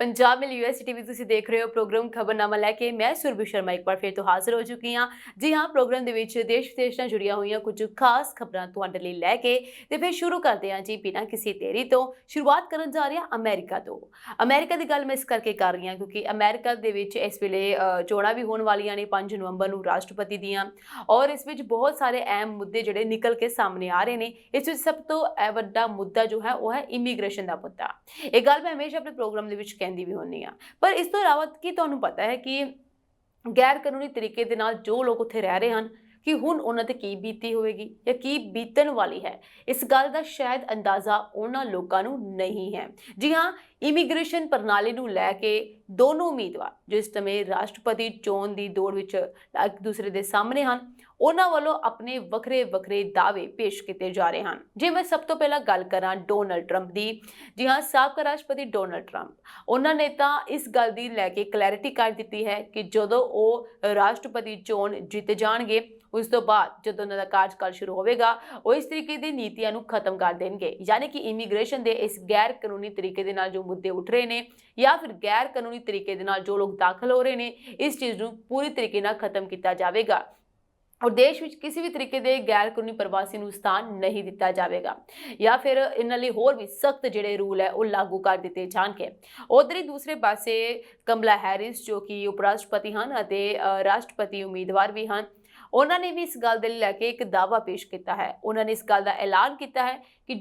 पंजाब में US TV ਤੁਸੀਂ ਦੇਖ ਰਹੇ ਹੋ ਪ੍ਰੋਗਰਾਮ ਖਬਰਨਾਮਾ ਲੈ ਕੇ ਮੈਂ ਸੁਰਭੀ ਸ਼ਰਮਾ ਇੱਕ ਵਾਰ ਫਿਰ ਤੋਂ ਹਾਜ਼ਰ ਹੋ ਚੁੱਕੀ ਹਾਂ। ਜੀ ਹਾਂ, ਪ੍ਰੋਗਰਾਮ ਦੇ ਵਿੱਚ ਦੇਸ਼ ਵਿਦੇਸ਼ ਨਾਲ ਜੁੜੀਆਂ ਹੋਈਆਂ ਕੁਝ ਖਾਸ ਖਬਰਾਂ ਤੁਹਾਡੇ ਲਈ ਲੈ ਕੇ ਤੇ ਫਿਰ ਸ਼ੁਰੂ ਕਰਦੇ ਹਾਂ ਜੀ ਬਿਨਾਂ ਕਿਸੇ ਦੇਰੀ ਤੋਂ। ਸ਼ੁਰੂਆਤ ਕਰਨ ਜਾ ਰਹੇ ਹਾਂ ਅਮਰੀਕਾ ਤੋਂ। ਅਮਰੀਕਾ ਦੀ ਗੱਲ ਮੈਂ ਇਸ ਕਰਕੇ ਕਰ ਰਹੀ ਹਾਂ ਕਿਉਂਕਿ ਅਮਰੀਕਾ ਦੇ ਵਿੱਚ ਇਸ ਵੇਲੇ ਚੋਣਾਂ ਵੀ ਹੋਣ ਵਾਲੀਆਂ ਨੇ 5 ਨਵੰਬਰ ਨੂੰ ਰਾਸ਼ਟਰਪਤੀ ਦੀਆਂ, ਔਰ ਇਸ ਵਿੱਚ ਬਹੁਤ ਸਾਰੇ ਅਹਿਮ ਮੁੱਦੇ ਜਿਹੜੇ ਨਿਕਲ ਕੇ ਸਾਹਮਣੇ ਆ ਰਹੇ ਨੇ। ਇਸ ਵਿੱਚ ਸਭ ਤੋਂ ਵੱਡਾ ਮੁੱਦਾ ਜੋ ਹੈ ਉਹ ਹੈ ਇਮੀਗ੍ਰੇਸ਼ਨ ਦਾ ਮੁੱਦਾ। ਇਹ ਗੱਲ ਮੈਂ ਹਮੇਸ਼ਾ ਆਪਣੇ ਪ੍ਰੋਗਰਾਮ ਦੇ ਵਿੱਚ ਕਹਿੰਦੀ ਵੀ ਹੁੰਦੀ ਹਾਂ। ਪਰ ਇਸ ਤੋਂ ਇਲਾਵਾ ਕੀ ਤੁਹਾਨੂੰ ਪਤਾ ਹੈ ਕਿ ਗੈਰ ਕਾਨੂੰਨੀ ਤਰੀਕੇ ਦੇ ਨਾਲ ਜੋ ਲੋਕ ਉੱਥੇ ਰਹਿ ਰਹੇ ਹਨ ਕਿ ਹੁਣ ਉਹਨਾਂ ਤੇ ਕੀ ਬੀਤੀ ਹੋਵੇਗੀ ਜਾਂ ਕੀ ਬੀਤਣ ਵਾਲੀ ਹੈ, ਇਸ ਗੱਲ ਦਾ ਸ਼ਾਇਦ ਅੰਦਾਜ਼ਾ ਉਹਨਾਂ ਲੋਕਾਂ ਨੂੰ ਨਹੀਂ ਹੈ। ਜੀ ਹਾਂ, ਇਮੀਗ੍ਰੇਸ਼ਨ ਪ੍ਰਣਾਲੀ ਨੂੰ ਲੈ ਕੇ ਦੋਨੋਂ ਉਮੀਦਵਾਰ ਜੋ ਇਸ ਸਮੇਂ ਰਾਸ਼ਟਰਪਤੀ ਚੋਣ ਦੀ ਦੌੜ ਵਿੱਚ ਇੱਕ ਦੂਸਰੇ ਦੇ ਸਾਹਮਣੇ ਹਨ, ਉਹਨਾਂ ਵੱਲੋਂ ਆਪਣੇ ਵੱਖਰੇ ਵੱਖਰੇ ਦਾਅਵੇ ਪੇਸ਼ ਕੀਤੇ ਜਾ ਰਹੇ ਹਨ। ਜੇ ਮੈਂ ਸਭ ਤੋਂ ਪਹਿਲਾਂ ਗੱਲ ਕਰਾਂ ਡੋਨਲਡ ਟਰੰਪ ਦੀ, ਜੀ ਹਾਂ, ਸਾਬਕਾ ਰਾਸ਼ਟਰਪਤੀ ਡੋਨਲਡ ਟਰੰਪ, ਉਹਨਾਂ ਨੇ ਤਾਂ ਇਸ ਗੱਲ ਦੀ ਲੈ ਕੇ ਕਲੈਰਿਟੀ ਕਰ ਦਿੱਤੀ ਹੈ ਕਿ ਜਦੋਂ ਉਹ ਰਾਸ਼ਟਰਪਤੀ ਚੋਣ ਜਿੱਤ ਜਾਣਗੇ ਉਸ ਤੋਂ ਬਾਅਦ ਜਦੋਂ ਉਹਨਾਂ ਦਾ ਕਾਰਜਕਾਲ ਸ਼ੁਰੂ ਹੋਵੇਗਾ ਉਹ ਇਸ ਤਰੀਕੇ ਦੀ ਨੀਤੀਆਂ ਨੂੰ ਖਤਮ ਕਰ ਦੇਣਗੇ। ਯਾਨੀ ਕਿ ਇਮੀਗ੍ਰੇਸ਼ਨ ਦੇ ਇਸ ਗੈਰ ਕਾਨੂੰਨੀ ਤਰੀਕੇ ਦੇ ਨਾਲ ਜੋ ਮੁੱਦੇ ਉੱਠ ਰਹੇ ਨੇ ਜਾਂ ਫਿਰ ਗੈਰ ਕਾਨੂੰਨੀ ਤਰੀਕੇ ਦੇ ਨਾਲ ਜੋ ਲੋਕ ਦਾਖਲ ਹੋ ਰਹੇ ਨੇ, ਇਸ ਚੀਜ਼ ਨੂੰ ਪੂਰੀ ਤਰੀਕੇ ਨਾਲ ਖਤਮ ਕੀਤਾ ਜਾਵੇਗਾ और देश में किसी भी तरीके के गैर कानूनी प्रवासी ਨੂੰ ਸਥਾਨ नहीं दिता जाएगा या फिर इन्हां लई होर भी सख्त जिहड़े रूल है वो लागू कर दिते जाणगे। उधर ही दूसरे पासे कमला हैरिस जो कि उपराष्ट्रपति हैं ਅਤੇ राष्ट्रपति उम्मीदवार भी हैं, ਉਹਨਾਂ ਨੇ ਵੀ ਇਸ ਗੱਲ ਦੇ ਲੈ ਕੇ ਇੱਕ ਦਾਅਵਾ ਪੇਸ਼ ਕੀਤਾ ਹੈ। ਉਹਨਾਂ ਨੇ ਇਸ ਗੱਲ ਦਾ ਐਲਾਨ ਕੀਤਾ ਹੈ ਕਿ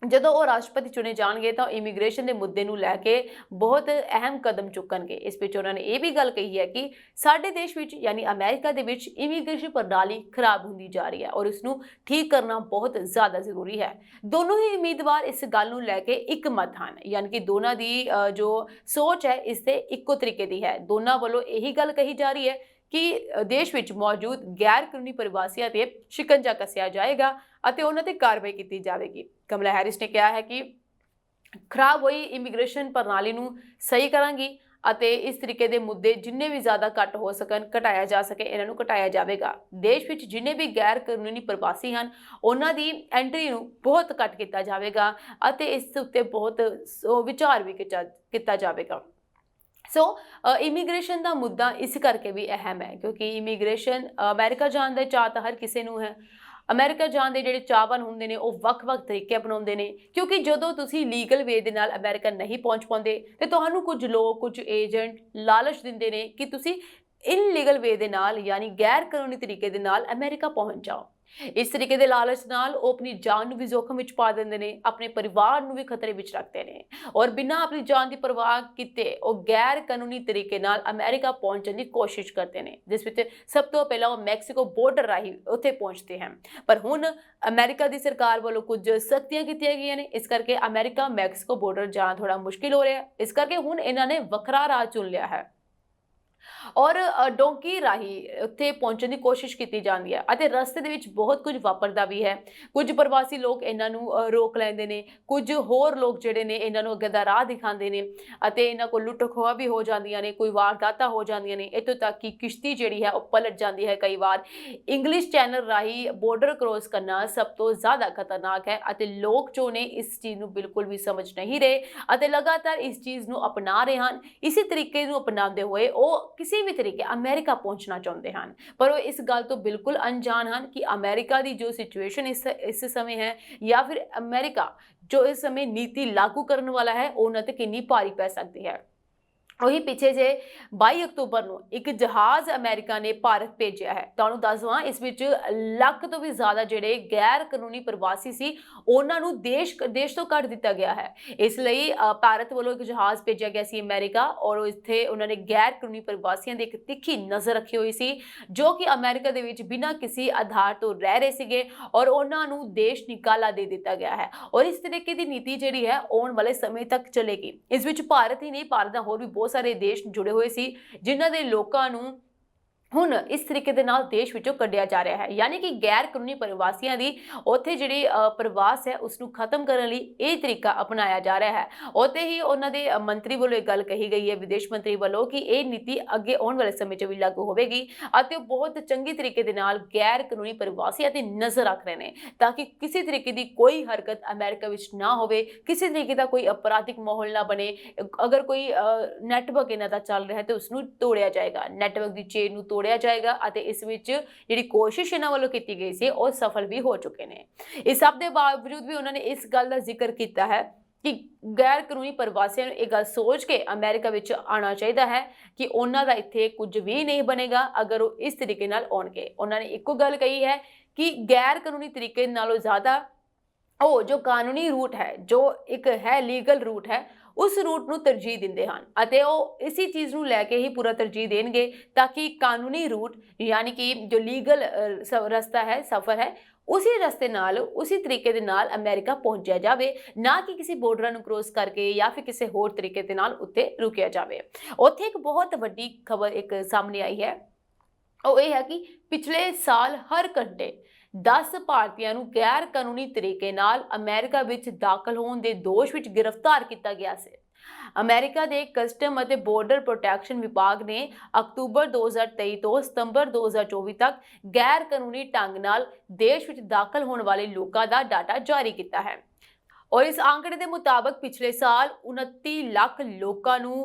ਜਦੋਂ ਉਹ ਰਾਸ਼ਟਰਪਤੀ ਚੁਣੇ ਜਾਣਗੇ ਤਾਂ ਇਮੀਗ੍ਰੇਸ਼ਨ ਦੇ ਮੁੱਦੇ ਨੂੰ ਲੈ ਕੇ ਬਹੁਤ ਅਹਿਮ ਕਦਮ ਚੁੱਕਣਗੇ। ਇਸ ਵਿੱਚ ਉਹਨਾਂ ਨੇ ਇਹ ਵੀ ਗੱਲ ਕਹੀ ਹੈ ਕਿ ਸਾਡੇ ਦੇਸ਼ ਵਿੱਚ ਯਾਨੀ ਅਮਰੀਕਾ ਦੇ ਵਿੱਚ ਇਮੀਗ੍ਰੇਸ਼ਨ ਪ੍ਰਣਾਲੀ ਖਰਾਬ ਹੁੰਦੀ ਜਾ ਰਹੀ ਹੈ ਔਰ ਇਸ ਨੂੰ ਠੀਕ ਕਰਨਾ ਬਹੁਤ ਜ਼ਿਆਦਾ ਜ਼ਰੂਰੀ ਹੈ। ਦੋਨੋਂ ਹੀ ਉਮੀਦਵਾਰ ਇਸ ਗੱਲ ਨੂੰ ਲੈ ਕੇ ਇੱਕ ਮਤ ਹਨ, ਯਾਨੀ ਕਿ ਦੋਨਾਂ ਦੀ ਜੋ ਸੋਚ ਹੈ ਇਸ ਤੇ ਇੱਕੋ ਤਰੀਕੇ ਦੀ ਹੈ। ਦੋਨਾਂ ਵੱਲੋਂ ਇਹੀ ਗੱਲ ਕਹੀ ਜਾ ਰਹੀ ਹੈ कि देश ਵਿੱਚ ਮੌਜੂਦ ਗੈਰ ਕਾਨੂੰਨੀ ਪ੍ਰਵਾਸੀਆਂ ਤੇ ਸ਼ਿਕੰਜਾ ਕੱਸਿਆ ਜਾਏਗਾ ਅਤੇ ਉਹਨਾਂ ਤੇ ਕਾਰਵਾਈ ਕੀਤੀ ਜਾਵੇਗੀ। ਕਮਲਾ ਹੈਰਿਸ ਨੇ ਕਿਹਾ ਹੈ ਕਿ ਖਰਾਬ ਹੋਈ ਇਮੀਗ੍ਰੇਸ਼ਨ ਪ੍ਰਣਾਲੀ ਨੂੰ ਸਹੀ ਕਰਾਂਗੀ ਅਤੇ ਇਸ ਤਰੀਕੇ ਦੇ ਮੁੱਦੇ ਜਿੰਨੇ ਵੀ ਜ਼ਿਆਦਾ ਘੱਟ ਹੋ ਸਕਣ, ਘਟਾਇਆ ਜਾ ਸਕੇ, ਇਹਨਾਂ ਨੂੰ ਘਟਾਇਆ ਜਾਵੇਗਾ। ਦੇਸ਼ ਵਿੱਚ ਜਿੰਨੇ ਵੀ ਗੈਰ ਕਾਨੂੰਨੀ ਪ੍ਰਵਾਸੀ ਹਨ ਉਹਨਾਂ ਦੀ ਐਂਟਰੀ ਨੂੰ ਬਹੁਤ ਘੱਟ ਕੀਤਾ ਜਾਵੇਗਾ ਅਤੇ ਇਸ ਉੱਤੇ ਬਹੁਤ ਵਿਚਾਰ ਵੀ ਕੀਤਾ ਜਾਵੇਗਾ। ਸੋ ਇਮੀਗ੍ਰੇਸ਼ਨ ਦਾ ਮੁੱਦਾ ਇਸ ਕਰਕੇ ਵੀ ਅਹਿਮ ਹੈ ਕਿਉਂਕਿ ਇਮੀਗ੍ਰੇਸ਼ਨ ਅਮਰੀਕਾ ਜਾਣ ਦਾ ਚਾਅ ਤਾਂ ਹਰ ਕਿਸੇ ਨੂੰ ਹੈ। ਅਮਰੀਕਾ ਜਾਣ ਦੇ ਜਿਹੜੇ ਚਾਹਵਾਨ ਹੁੰਦੇ ਨੇ ਉਹ ਵੱਖ-ਵੱਖ ਤਰੀਕੇ ਅਪਣਾਉਂਦੇ ਨੇ ਕਿਉਂਕਿ ਜਦੋਂ ਤੁਸੀਂ ਲੀਗਲ ਵੇ ਦੇ ਨਾਲ ਅਮਰੀਕਾ ਨਹੀਂ ਪਹੁੰਚ ਪਾਉਂਦੇ ਤੇ ਤੁਹਾਨੂੰ ਕੁਝ ਲੋਕ, ਕੁਝ ਏਜੰਟ ਲਾਲਚ ਦਿੰਦੇ ਨੇ ਕਿ ਤੁਸੀਂ ਇਨਲੀਗਲ ਵੇ ਦੇ ਨਾਲ ਯਾਨੀ ਗੈਰ ਕਾਨੂੰਨੀ ਤਰੀਕੇ ਦੇ ਨਾਲ ਅਮਰੀਕਾ ਪਹੁੰਚ ਜਾਓ। ਇਸ ਤਰੀਕੇ ਦੇ ਲਾਲਚ ਨਾਲ ਉਹ ਆਪਣੀ ਜਾਨ ਨੂੰ ਵੀ ਜ਼ੋਖਮ ਵਿੱਚ ਪਾ ਦਿੰਦੇ ਨੇ, ਆਪਣੇ ਪਰਿਵਾਰ ਨੂੰ ਵੀ ਖਤਰੇ ਵਿੱਚ ਰੱਖਦੇ ਨੇ ਔਰ ਬਿਨਾਂ ਆਪਣੀ ਜਾਨ ਦੀ ਪਰਵਾਹ ਕੀਤੇ ਉਹ ਗੈਰ ਕਾਨੂੰਨੀ ਤਰੀਕੇ ਨਾਲ ਅਮਰੀਕਾ ਪਹੁੰਚਣ ਦੀ ਕੋਸ਼ਿਸ਼ ਕਰਦੇ ਨੇ, ਜਿਸ ਵਿੱਚ ਸਭ ਤੋਂ ਪਹਿਲਾਂ ਉਹ ਮੈਕਸੀਕੋ ਬਾਰਡਰ ਰਾਹੀਂ ਉੱਥੇ ਪਹੁੰਚਦੇ ਹਨ। ਪਰ ਹੁਣ ਅਮਰੀਕਾ ਦੀ ਸਰਕਾਰ ਵੱਲੋਂ ਕੁਝ ਸਖਤੀਆਂ ਕੀਤੀਆਂ ਗਈਆਂ ਨੇ, ਇਸ ਕਰਕੇ ਅਮਰੀਕਾ ਮੈਕਸੀਕੋ ਬਾਰਡਰ ਜਾਣਾ ਥੋੜਾ ਮੁਸ਼ਕਿਲ ਹੋ ਰਿਹਾ ਹੈ। ਇਸ ਕਰਕੇ ਹੁਣ ਇਹਨਾਂ ਨੇ ਵੱਖਰਾ ਰਾਹ ਚੁਣ ਲਿਆ ਹੈ ਔਰ ਡੋਂਕੀ ਰਾਹੀਂ ਉੱਥੇ ਪਹੁੰਚਣ ਦੀ ਕੋਸ਼ਿਸ਼ ਕੀਤੀ ਜਾਂਦੀ ਹੈ ਅਤੇ ਰਸਤੇ ਦੇ ਵਿੱਚ ਬਹੁਤ ਕੁਝ ਵਾਪਰਦਾ ਵੀ ਹੈ। ਕੁਝ ਪ੍ਰਵਾਸੀ ਲੋਕ ਇਹਨਾਂ ਨੂੰ ਰੋਕ ਲੈਂਦੇ ਨੇ, ਕੁਝ ਹੋਰ ਲੋਕ ਜਿਹੜੇ ਨੇ ਇਹਨਾਂ ਨੂੰ ਅੱਗੇ ਦਾ ਰਾਹ ਦਿਖਾਉਂਦੇ ਨੇ ਅਤੇ ਇਹਨਾਂ ਕੋਲ ਲੁੱਟ ਖੋਹ ਵੀ ਹੋ ਜਾਂਦੀਆਂ ਨੇ, ਕੋਈ ਵਾਰਦਾਤਾਂ ਹੋ ਜਾਂਦੀਆਂ ਨੇ, ਇੱਥੋਂ ਤੱਕ ਕਿ ਕਿਸ਼ਤੀ ਜਿਹੜੀ ਹੈ ਉਹ ਪਲਟ ਜਾਂਦੀ ਹੈ। ਕਈ ਵਾਰ ਇੰਗਲਿਸ਼ ਚੈਨਲ ਰਾਹੀਂ ਬਾਰਡਰ ਕ੍ਰੋਸ ਕਰਨਾ ਸਭ ਤੋਂ ਜ਼ਿਆਦਾ ਖਤਰਨਾਕ ਹੈ ਅਤੇ ਲੋਕ ਜੋ ਨੇ ਇਸ ਚੀਜ਼ ਨੂੰ ਬਿਲਕੁਲ ਵੀ ਸਮਝ ਨਹੀਂ ਰਹੇ ਅਤੇ ਲਗਾਤਾਰ ਇਸ ਚੀਜ਼ ਨੂੰ ਅਪਣਾ ਰਹੇ ਹਨ। ਇਸੇ ਤਰੀਕੇ ਨੂੰ ਅਪਣਾਉਂਦੇ ਹੋਏ ਉਹ ਕਿਸੇ ਵੀ ਤਰੀਕੇ ਅਮਰੀਕਾ ਪਹੁੰਚਣਾ ਚਾਹੁੰਦੇ ਹਨ, ਪਰ ਉਹ ਇਸ ਗੱਲ ਤੋਂ ਬਿਲਕੁਲ ਅਣਜਾਣ ਹਨ ਕਿ ਅਮਰੀਕਾ ਦੀ ਜੋ ਸਿਚੁਏਸ਼ਨ ਇਸ ਸਮੇਂ ਹੈ ਜਾਂ ਫਿਰ ਅਮਰੀਕਾ ਜੋ ਇਸ ਸਮੇਂ ਨੀਤੀ ਲਾਗੂ ਕਰਨ ਵਾਲਾ ਹੈ ਉਹਨਾਂ ਤੇ ਕਿੰਨੀ ਭਾਰੀ ਪੈ ਸਕਦੀ ਹੈ। ਉਹੀ ਪਿੱਛੇ ਜੇ 22 ਅਕਤੂਬਰ ਨੂੰ ਇੱਕ ਜਹਾਜ਼ ਅਮਰੀਕਾ ਨੇ ਭਾਰਤ ਭੇਜਿਆ ਹੈ। ਤੁਹਾਨੂੰ ਦੱਸ ਦਵਾਂ ਇਸ ਵਿੱਚ ਲੱਖ ਤੋਂ ਵੀ ਜ਼ਿਆਦਾ ਜਿਹੜੇ ਗੈਰ ਕਾਨੂੰਨੀ ਪ੍ਰਵਾਸੀ ਸੀ ਉਹਨਾਂ ਨੂੰ ਦੇਸ਼ ਤੋਂ ਕੱਢ ਦਿੱਤਾ ਗਿਆ ਹੈ। ਇਸ ਲਈ ਭਾਰਤ ਵੱਲੋਂ ਇੱਕ ਜਹਾਜ਼ ਭੇਜਿਆ ਗਿਆ ਸੀ ਅਮਰੀਕਾ ਔਰ ਇੱਥੇ ਉਹਨਾਂ ਨੇ ਗੈਰ ਕਾਨੂੰਨੀ ਪ੍ਰਵਾਸੀਆਂ ਦੀ ਇੱਕ ਤਿੱਖੀ ਨਜ਼ਰ ਰੱਖੀ ਹੋਈ ਸੀ ਜੋ ਕਿ ਅਮਰੀਕਾ ਦੇ ਵਿੱਚ ਬਿਨਾਂ ਕਿਸੇ ਆਧਾਰ ਤੋਂ ਰਹਿ ਰਹੇ ਸੀਗੇ ਔਰ ਉਹਨਾਂ ਨੂੰ ਦੇਸ਼ ਨਿਕਾਲਾ ਦੇ ਦਿੱਤਾ ਗਿਆ ਹੈ ਔਰ ਇਸ ਤਰੀਕੇ ਦੀ ਨੀਤੀ ਜਿਹੜੀ ਹੈ ਆਉਣ ਵਾਲੇ ਸਮੇਂ ਤੱਕ ਚੱਲੇਗੀ। ਇਸ ਵਿੱਚ ਭਾਰਤ ਹੀ ਨਹੀਂ, ਭਾਰਤ ਦਾ ਹੋਰ ਵੀ ਬਹੁਤ ਸਾਰੇ ਦੇਸ਼ ਜੁੜੇ ਹੋਏ ਸੀ ਜਿਨ੍ਹਾਂ ਦੇ ਲੋਕਾਂ ਨੂੰ ਹੁਣ ਇਸ ਤਰੀਕੇ ਦੇ ਨਾਲ ਦੇਸ਼ ਵਿੱਚੋਂ ਕੱਢਿਆ ਜਾ ਰਿਹਾ ਹੈ, ਯਾਨੀ ਕਿ ਗੈਰ ਕਾਨੂੰਨੀ ਪ੍ਰਵਾਸੀਆਂ ਦੀ ਉੱਥੇ ਜਿਹੜੀ ਪ੍ਰਵਾਸ ਹੈ ਉਸ ਨੂੰ ਖਤਮ ਕਰਨ ਲਈ ਇਹ ਤਰੀਕਾ ਅਪਣਾਇਆ ਜਾ ਰਿਹਾ ਹੈ। ਉੱਥੇ ਹੀ ਉਹਨਾਂ ਦੇ ਮੰਤਰੀ ਵੱਲੋਂ ਇਹ ਗੱਲ ਕਹੀ ਗਈ ਹੈ, ਵਿਦੇਸ਼ ਮੰਤਰੀ ਵੱਲੋਂ, ਕਿ ਇਹ ਨੀਤੀ ਅੱਗੇ ਆਉਣ ਵਾਲੇ ਸਮੇਂ 'ਚ ਵੀ ਲਾਗੂ ਹੋਵੇਗੀ ਅਤੇ ਉਹ ਬਹੁਤ ਚੰਗੀ ਤਰੀਕੇ ਦੇ ਨਾਲ ਗੈਰ ਕਾਨੂੰਨੀ ਪ੍ਰਵਾਸੀਆਂ ਤੇ ਨਜ਼ਰ ਰੱਖ ਰਹੇ ਨੇ, ਤਾਂ ਕਿ ਕਿਸੇ ਤਰੀਕੇ ਦੀ ਕੋਈ ਹਰਕਤ ਅਮਰੀਕਾ ਵਿੱਚ ਨਾ ਹੋਵੇ, ਕਿਸੇ ਤਰੀਕੇ ਦਾ ਕੋਈ ਅਪਰਾਧਿਕ ਮਾਹੌਲ ਨਾ ਬਣੇ। ਅਗਰ ਕੋਈ ਨੈਟਵਰਕ ਇਹਨਾਂ ਦਾ ਚੱਲ ਰਿਹਾ ਤੇ ਉਸ ਨੂੰ ਤੋੜਿਆ ਜਾਏਗਾ, ਨੈਟਵਰਕ ਦੀ ਚੇਨ ਨੂੰ ਤੋੜਿਆ ਜਾਏਗਾ ਅਤੇ ਇਸ ਵਿੱਚ ਜਿਹੜੀ ਕੋਸ਼ਿਸ਼ ਇਹਨਾਂ ਵੱਲੋਂ ਕੀਤੀ ਗਈ ਸੀ ਉਹ ਸਫਲ ਵੀ ਹੋ ਚੁੱਕੇ ਨੇ। ਇਸ ਸਭ ਦੇ ਬਾਵਜੂਦ ਵੀ ਉਹਨਾਂ ਨੇ ਇਸ ਗੱਲ ਦਾ ਜ਼ਿਕਰ ਕੀਤਾ ਹੈ ਕਿ ਗੈਰ ਕਾਨੂੰਨੀ ਪ੍ਰਵਾਸੀਆਂ ਨੂੰ ਇਹ ਗੱਲ ਸੋਚ ਕੇ ਅਮਰੀਕਾ ਵਿੱਚ ਆਉਣਾ ਚਾਹੀਦਾ ਹੈ ਕਿ ਉਹਨਾਂ ਦਾ ਇੱਥੇ ਕੁਝ ਵੀ ਨਹੀਂ ਬਣੇਗਾ ਅਗਰ ਉਹ ਇਸ ਤਰੀਕੇ ਨਾਲ ਆਉਣਗੇ। ਉਹਨਾਂ ਨੇ ਇੱਕੋ ਗੱਲ ਕਹੀ ਹੈ ਕਿ ਗੈਰ ਕਾਨੂੰਨੀ ਤਰੀਕੇ ਨਾਲੋਂ ਜ਼ਿਆਦਾ ਉਹ ਜੋ ਕਾਨੂੰਨੀ ਰੂਟ ਹੈ, ਜੋ ਇੱਕ ਹੈ ਲੀਗਲ ਰੂਟ ਹੈ, ਉਸ ਰੂਟ ਨੂੰ ਤਰਜੀਹ ਦਿੰਦੇ ਹਨ ਅਤੇ ਉਹ ਇसी ਚੀਜ਼ ਨੂੰ ਲੈ ਕੇ ਹੀ ਪੂਰਾ ਤਰਜੀਹ ਦੇਣਗੇ ਤਾਂ ਕਿ ਕਾਨੂੰਨੀ ਰੂਟ ਯਾਨੀ ਕਿ ਜੋ ਲੀਗਲ ਰਸਤਾ ਹੈ, ਸਫ਼ਰ ਹੈ, ਉसी ਰਸਤੇ ਨਾਲ ਉसी ਤਰੀਕੇ ਦੇ ਨਾਲ ਅਮਰੀਕਾ ਪਹੁੰਚਿਆ ਜਾਵੇ, ਨਾ ਕਿ ਕਿਸੇ ਬਾਰਡਰਾਂ ਨੂੰ ਕ੍ਰੋਸ ਕਰਕੇ ਜਾਂ ਫਿਰ ਕਿਸੇ ਹੋਰ ਤਰੀਕੇ ਦੇ ਨਾਲ ਉੱਤੇ ਰੁਕਿਆ ਜਾਵੇ। ਉੱਥੇ ਇੱਕ ਬਹੁਤ ਵੱਡੀ ਖਬਰ ਇੱਕ ਸਾਹਮਣੇ ਆਈ ਹੈ, ਉਹ ਇਹ ਹੈ ਕਿ ਪਿਛਲੇ ਸਾਲ ਹਰ ਘੰਟੇ 10 ਭਾਰਤੀਆਂ ਨੂੰ ਗੈਰ ਕਾਨੂੰਨੀ ਤਰੀਕੇ ਨਾਲ ਅਮਰੀਕਾ ਵਿੱਚ ਦਾਖਲ ਹੋਣ ਦੇ ਦੋਸ਼ ਵਿੱਚ ਗ੍ਰਿਫਤਾਰ ਕੀਤਾ ਗਿਆ ਸੀ। ਅਮਰੀਕਾ ਦੇ ਕਸਟਮ ਅਤੇ ਬਾਰਡਰ ਪ੍ਰੋਟੈਕਸ਼ਨ ਵਿਭਾਗ ਨੇ ਅਕਤੂਬਰ 2023 ਤੋਂ ਸਤੰਬਰ 2024 ਤੱਕ ਗੈਰ ਕਾਨੂੰਨੀ ਢੰਗ ਨਾਲ ਦੇਸ਼ ਵਿੱਚ ਦਾਖਲ ਹੋਣ ਵਾਲੇ ਲੋਕਾਂ ਦਾ ਡਾਟਾ ਜਾਰੀ ਕੀਤਾ ਹੈ। और इस आंकड़े के मुताबिक पिछले साल 29 लाख लोगों को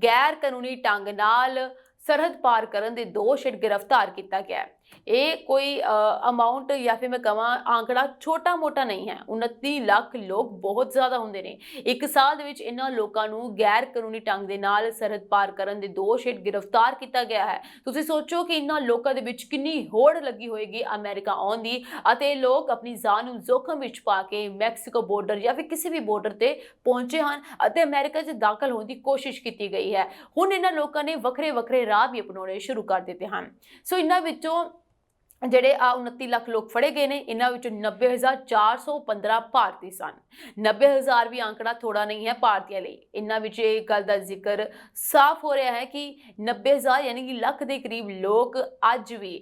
गैर कानूनी ढंग नाल सरहद पार करने के दोष गिरफ्तार किया गया है। ये कोई अमाउंट या फिर मैं कहां आंकड़ा छोटा मोटा नहीं है। 29 लाख लोग बहुत ज़्यादा होंगे ने। एक साल दे विच इन्हां लोकां नूं गैर कानूनी ढंग दे नाल सरहद पार करने के दोष गिरफ्तार किया गया है। तुसीं सोचो कि इन्हां लोकां दे विच किन्नी होड़ लगी होएगी अमेरिका आउण दी अते लोग अपनी जान नूं जोखम विच पा के मैक्सीको बॉर्डर या फिर किसी भी बॉर्डर ते पहुंचे हैं अते अमेरिका 'च दाखल होने की कोशिश की गई है। हुण इन्हां लोकां ने वखरे वखरे राह भी अपनाने शुरू कर दिते हैं। सो इन्हां विचों ਜਿਹੜੇ 29 ਲੱਖ ਲੋਕ ਫੜੇ ਗਏ ਨੇ, ਇਹਨਾਂ ਵਿੱਚੋਂ 90,415 ਭਾਰਤੀ ਸਨ। 90,000 ਵੀ ਆંકੜਾ ਥੋੜਾ ਨਹੀਂ ਹੈ ਭਾਰਤੀਆਂ ਲਈ। ਇਹਨਾਂ ਵਿੱਚ ਇਹ ਗੱਲ ਦਾ ਜ਼ਿਕਰ ਸਾਫ਼ ਹੋ ਰਿਹਾ ਹੈ ਕਿ 90,000 ਯਾਨੀ ਕਿ ਲੱਖ ਦੇ ਕਰੀਬ ਲੋਕ ਅੱਜ ਵੀ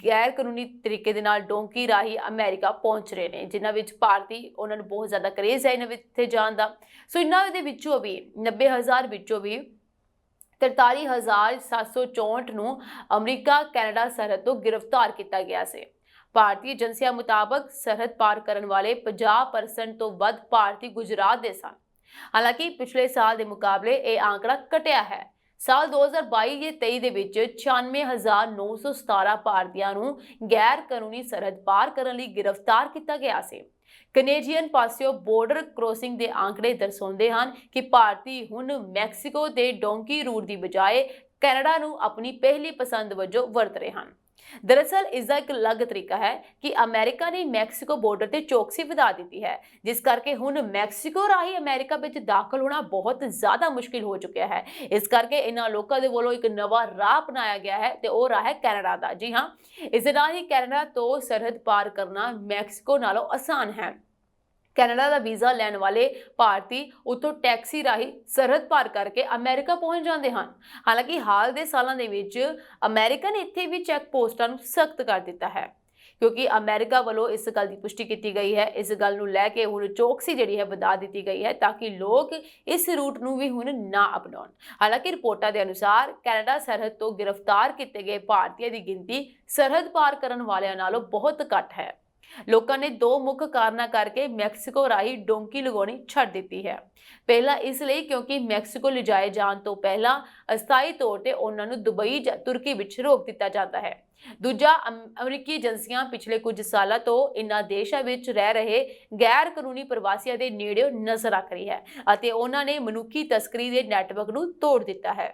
ਗੈਰ ਕਾਨੂੰਨੀ ਤਰੀਕੇ ਦੇ ਨਾਲ ਡੋਂਕੀ ਰਾਹੀਂ ਅਮਰੀਕਾ ਪਹੁੰਚ ਰਹੇ ਨੇ, ਜਿਨ੍ਹਾਂ ਵਿੱਚ ਭਾਰਤੀ ਉਹਨਾਂ ਨੂੰ ਬਹੁਤ ਜ਼ਿਆਦਾ ਕਰੇਜ਼ ਹੈ ਇਹਨਾਂ ਵਿੱਚ ਜਾਣ ਦਾ। ਸੋ ਇਹਨਾਂ ਦੇ ਵਿੱਚੋਂ ਵੀ 90,000 ਵਿੱਚੋਂ ਵੀ 43,764 ਨੂੰ ਅਮਰੀਕਾ ਕੈਨੇਡਾ ਸਰਹੱਦ ਤੋਂ ਗ੍ਰਿਫਤਾਰ ਕੀਤਾ ਗਿਆ ਸੀ। ਭਾਰਤੀ ਏਜੰਸੀਆਂ ਮੁਤਾਬਕ ਸਰਹੱਦ ਪਾਰ ਕਰਨ ਵਾਲੇ 50% ਤੋਂ ਵੱਧ ਭਾਰਤੀ ਗੁਜਰਾਤ ਦੇ ਸਨ। ਹਾਲਾਂਕਿ ਪਿਛਲੇ ਸਾਲ ਦੇ ਮੁਕਾਬਲੇ ਇਹ ਆંકੜਾ ਘਟਿਆ ਹੈ। ਸਾਲ 2022-23 ਦੇ ਵਿੱਚ 96,917 ਭਾਰਤੀਆਂ ਨੂੰ ਗੈਰ ਕਾਨੂੰਨੀ ਸਰਹੱਦ ਪਾਰ ਕਰਨ ਲਈ ਗ੍ਰਿਫਤਾਰ ਕੀਤਾ ਗਿਆ ਸੀ। ਕੈਨੇਡੀਅਨ ਪਾਸਿਓਂ ਬਾਰਡਰ ਕ੍ਰੋਸਿੰਗ ਦੇ ਆંકੜੇ ਦਰਸਾਉਂਦੇ ਹਨ ਕਿ ਭਾਰਤੀ ਹੁਣ ਮੈਕਸੀਕੋ ਦੇ ਡੋਂਕੀ ਰੂਟ ਦੀ ਬਜਾਏ ਕੈਨੇਡਾ ਨੂੰ ਆਪਣੀ ਪਹਿਲੀ ਪਸੰਦ ਵਜੋਂ ਵਰਤ ਰਹੇ ਹਨ। दरअसल इसका एक अलग तरीका है कि अमेरिका ने मैक्सीको बॉर्डर ते चौकसी वधा दी है, जिस करके हुण मैक्सीको राही अमेरिका विच दाखल होना बहुत ज़्यादा मुश्किल हो चुका है। इस करके इन्हां लोकां दे वल्लों एक नवा राह अपनाया गया है ते ओह राह है कैनेडा दा। जी हाँ, इस दे नाल ही कैनेडा तो सरहद पार करना मैक्सीको नालों आसान है। कैनेडा का वीज़ा लैन वाले भारती उतों टैक्सी राही सरहद पार करके अमेरिका पहुंच जाते हैं। हालांकि हाल के सालों के विच अमेरिका ने इत्थे भी चैक पोस्टां नूं सख्त कर दिता है, क्योंकि अमेरिका वालों इस गल की पुष्टि की गई है। इस गल नूं लैके हुण चौकसी जिहड़ी है वधा दी गई है ताकि लोग इस रूट नूं भी हुण ना अपनाउण। हालांकि रिपोर्टां के अनुसार कैनेडा सरहद तो गिरफ्तार किए गए भारतीयों की गिनती सरहद पार करने वालों नालों बहुत घट है। लोगों ने दो मुख्य कारणों करके मैक्सीको राही डोंकी लगानी छड़ दी है। पहला इसलिए क्योंकि मैक्सीको ले जाए जाने तो पहला अस्थाई तौर पर उन्होंने दुबई या तुर्की विच रोक दिता जाता है। दूजा, अमरीकी एजेंसियां पिछले कुछ सालों तो इन्हां देशां विच रह रहे गैर कानूनी प्रवासियों के नेड़े नज़र रख रही है अते उन्होंने मनुखी तस्करी के नैटवर्क नूं तोड़ दिता है।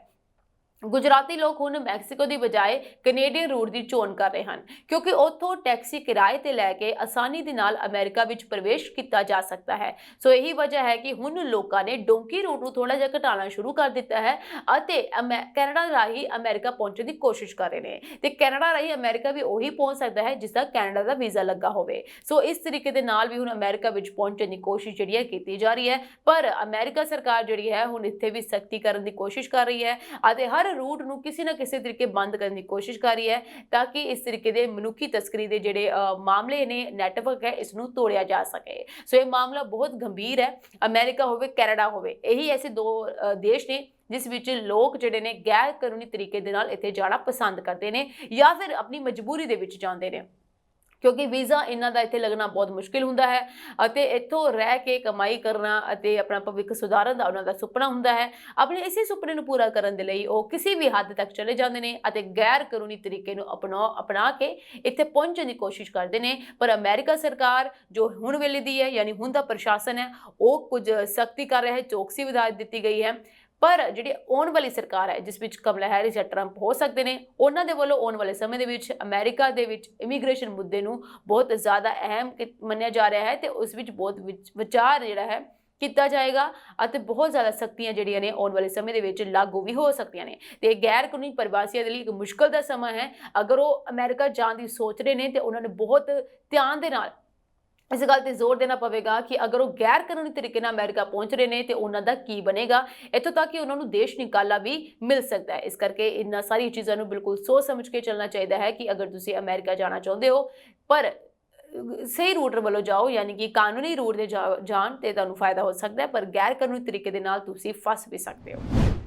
गुजराती लोग हुण मैक्सीको की बजाय कनेडियन रूट की चोन कर रहे हैं, क्योंकि उत्थों टैक्सी किराए ते लैके आसानी दे नाल अमेरिका विच प्रवेश किया जा सकता है। सो यही वजह है कि हुण लोगों ने डोंकी रूट को थोड़ा जिहा घटाना शुरू कर दिता है अते कैनेडा राही अमेरिका पहुंचने की कोशिश कर रहे हैं ते कैनेडा राही अमेरिका भी उही पहुंच सकता है जिसका कैनेडा का वीज़ा लगा होवे। सो इस तरीके दे नाल भी हुण अमेरिका विच पहुंचने की कोशिश जिहड़ी है कीती जा रही है, पर अमेरिका सरकार जिहड़ी है हुण इत्थे भी सख्ती करने की कोशिश कर रही है अते हर ਹਰ ਰੂਟ ਨੂੰ ਕਿਸੇ ਨਾ ਕਿਸੇ ਤਰੀਕੇ ਬੰਦ ਕਰਨ ਦੀ ਕੋਸ਼ਿਸ਼ ਕਰ ਰਹੀ ਹੈ ਤਾਂ ਕਿ ਇਸ ਤਰੀਕੇ ਦੇ ਮਨੁੱਖੀ ਤਸਕਰੀ ਦੇ ਜਿਹੜੇ ਮਾਮਲੇ ਨੇ, ਨੈਟਵਰਕ ਹੈ, ਇਸ ਨੂੰ ਤੋੜਿਆ ਜਾ ਸਕੇ। ਸੋ ਇਹ ਮਾਮਲਾ ਬਹੁਤ ਗੰਭੀਰ ਹੈ। ਅਮਰੀਕਾ ਹੋਵੇ, ਕੈਨੇਡਾ ਹੋਵੇ, ਇਹੀ ਐਸੇ ਦੋ ਦੇਸ਼ ਨੇ ਜਿਸ ਵਿੱਚ ਲੋਕ ਜਿਹੜੇ ਨੇ ਗੈਰ ਕਾਨੂੰਨੀ ਤਰੀਕੇ ਦੇ ਨਾਲ ਇੱਥੇ ਜਾਣਾ ਪਸੰਦ ਕਰਦੇ ਨੇ ਜਾਂ ਫਿਰ ਆਪਣੀ ਮਜਬੂਰੀ ਦੇ ਵਿੱਚ ਜਾਂਦੇ ਨੇ, ਕਿਉਂਕਿ ਵੀਜ਼ਾ ਇਹਨਾਂ ਦਾ ਇੱਥੇ ਲੱਗਣਾ ਬਹੁਤ ਮੁਸ਼ਕਿਲ ਹੁੰਦਾ ਹੈ ਅਤੇ ਇੱਥੋਂ ਰਹਿ ਕੇ ਕਮਾਈ ਕਰਨਾ ਅਤੇ ਆਪਣਾ ਭਵਿੱਖ ਸੁਧਾਰਨ ਦਾ ਉਹਨਾਂ ਦਾ ਸੁਪਨਾ ਹੁੰਦਾ ਹੈ। ਆਪਣੇ ਇਸੇ ਸੁਪਨੇ ਨੂੰ ਪੂਰਾ ਕਰਨ ਦੇ ਲਈ ਉਹ ਕਿਸੇ ਵੀ ਹੱਦ ਤੱਕ ਚਲੇ ਜਾਂਦੇ ਨੇ ਅਤੇ ਗੈਰ ਕਾਨੂੰਨੀ ਤਰੀਕੇ ਨੂੰ ਅਪਣਾ ਕੇ ਇੱਥੇ ਪਹੁੰਚਣ ਦੀ ਕੋਸ਼ਿਸ਼ ਕਰਦੇ ਨੇ। ਪਰ ਅਮਰੀਕਾ ਸਰਕਾਰ ਜੋ ਹੁਣ ਵੇਲੇ ਦੀ ਹੈ, ਯਾਨੀ ਹੁਣ ਦਾ ਪ੍ਰਸ਼ਾਸਨ ਹੈ, ਉਹ ਕੁਝ ਸਖਤੀ ਕਰ ਰਿਹਾ ਹੈ, ਚੌਕਸੀ ਵਧਾ ਦਿੱਤੀ ਗਈ ਹੈ। ਪਰ ਜਿਹੜੀ ਆਉਣ ਵਾਲੀ ਸਰਕਾਰ ਹੈ, ਜਿਸ ਵਿੱਚ ਕਮਲਾ ਹੈਰਿਸ ਜਾਂ ਟਰੰਪ ਹੋ ਸਕਦੇ ਨੇ, ਉਹਨਾਂ ਦੇ ਵੱਲੋਂ ਆਉਣ ਵਾਲੇ ਸਮੇਂ ਦੇ ਵਿੱਚ ਅਮਰੀਕਾ ਦੇ ਵਿੱਚ ਇਮੀਗ੍ਰੇਸ਼ਨ ਮੁੱਦੇ ਨੂੰ ਬਹੁਤ ਜ਼ਿਆਦਾ ਅਹਿਮ ਮੰਨਿਆ ਜਾ ਰਿਹਾ ਹੈ ਤੇ ਉਸ ਵਿੱਚ ਬਹੁਤ ਵਿਚਾਰ ਜਿਹੜਾ ਹੈ ਕੀਤਾ ਜਾਏਗਾ ਅਤੇ ਬਹੁਤ ਜ਼ਿਆਦਾ ਸਖਤੀਆਂ ਜਿਹੜੀਆਂ ਨੇ ਆਉਣ ਵਾਲੇ ਸਮੇਂ ਦੇ ਵਿੱਚ ਲਾਗੂ ਵੀ ਹੋ ਸਕਦੀਆਂ ਨੇ। ਤੇ ਗੈਰ ਕਾਨੂੰਨੀ ਪ੍ਰਵਾਸੀਆਂ ਦੇ ਲਈ ਇੱਕ ਮੁਸ਼ਕਲ ਦਾ ਸਮਾਂ ਹੈ। ਅਗਰ ਉਹ ਅਮਰੀਕਾ ਜਾਣ ਦੀ ਸੋਚ ਰਹੇ ਨੇ ਤੇ ਉਹਨਾਂ ਨੇ ਬਹੁਤ ਧਿਆਨ ਦੇ ਨਾਲ ਇਸ ਗੱਲ ਤੇ ਜ਼ੋਰ ਦੇਣਾ ਪਵੇਗਾ ਕਿ ਅਗਰ ਉਹ ਗੈਰ ਕਾਨੂੰਨੀ ਤਰੀਕੇ ਨਾਲ ਅਮਰੀਕਾ ਪਹੁੰਚ ਰਹੇ ਨੇ ਤੇ ਉਹਨਾਂ ਦਾ ਕੀ ਬਣੇਗਾ, ਇੱਥੋਂ ਤੱਕ ਕਿ ਉਹਨਾਂ ਨੂੰ ਦੇਸ਼ ਨਿਕਾਲਾ ਵੀ ਮਿਲ ਸਕਦਾ ਹੈ। ਇਸ ਕਰਕੇ ਇਹਨਾਂ ਸਾਰੀਆਂ ਚੀਜ਼ਾਂ ਨੂੰ ਬਿਲਕੁਲ ਸੋਚ ਸਮਝ ਕੇ ਚੱਲਣਾ ਚਾਹੀਦਾ ਹੈ ਕਿ ਅਗਰ ਤੁਸੀਂ ਅਮਰੀਕਾ ਜਾਣਾ ਚਾਹੁੰਦੇ ਹੋ ਪਰ ਸਹੀ ਰੂਟ ਵੱਲੋਂ ਜਾਓ, ਯਾਨੀ ਕਿ ਕਾਨੂੰਨੀ ਰੂਟ ਦੇ ਜਾਣ ਤੇ ਤੁਹਾਨੂੰ ਫਾਇਦਾ ਹੋ ਸਕਦਾ ਹੈ, ਪਰ ਗੈਰ ਕਾਨੂੰਨੀ ਤਰੀਕੇ ਦੇ ਨਾਲ ਤੁਸੀਂ ਫਸ ਵੀ ਸਕਦੇ ਹੋ।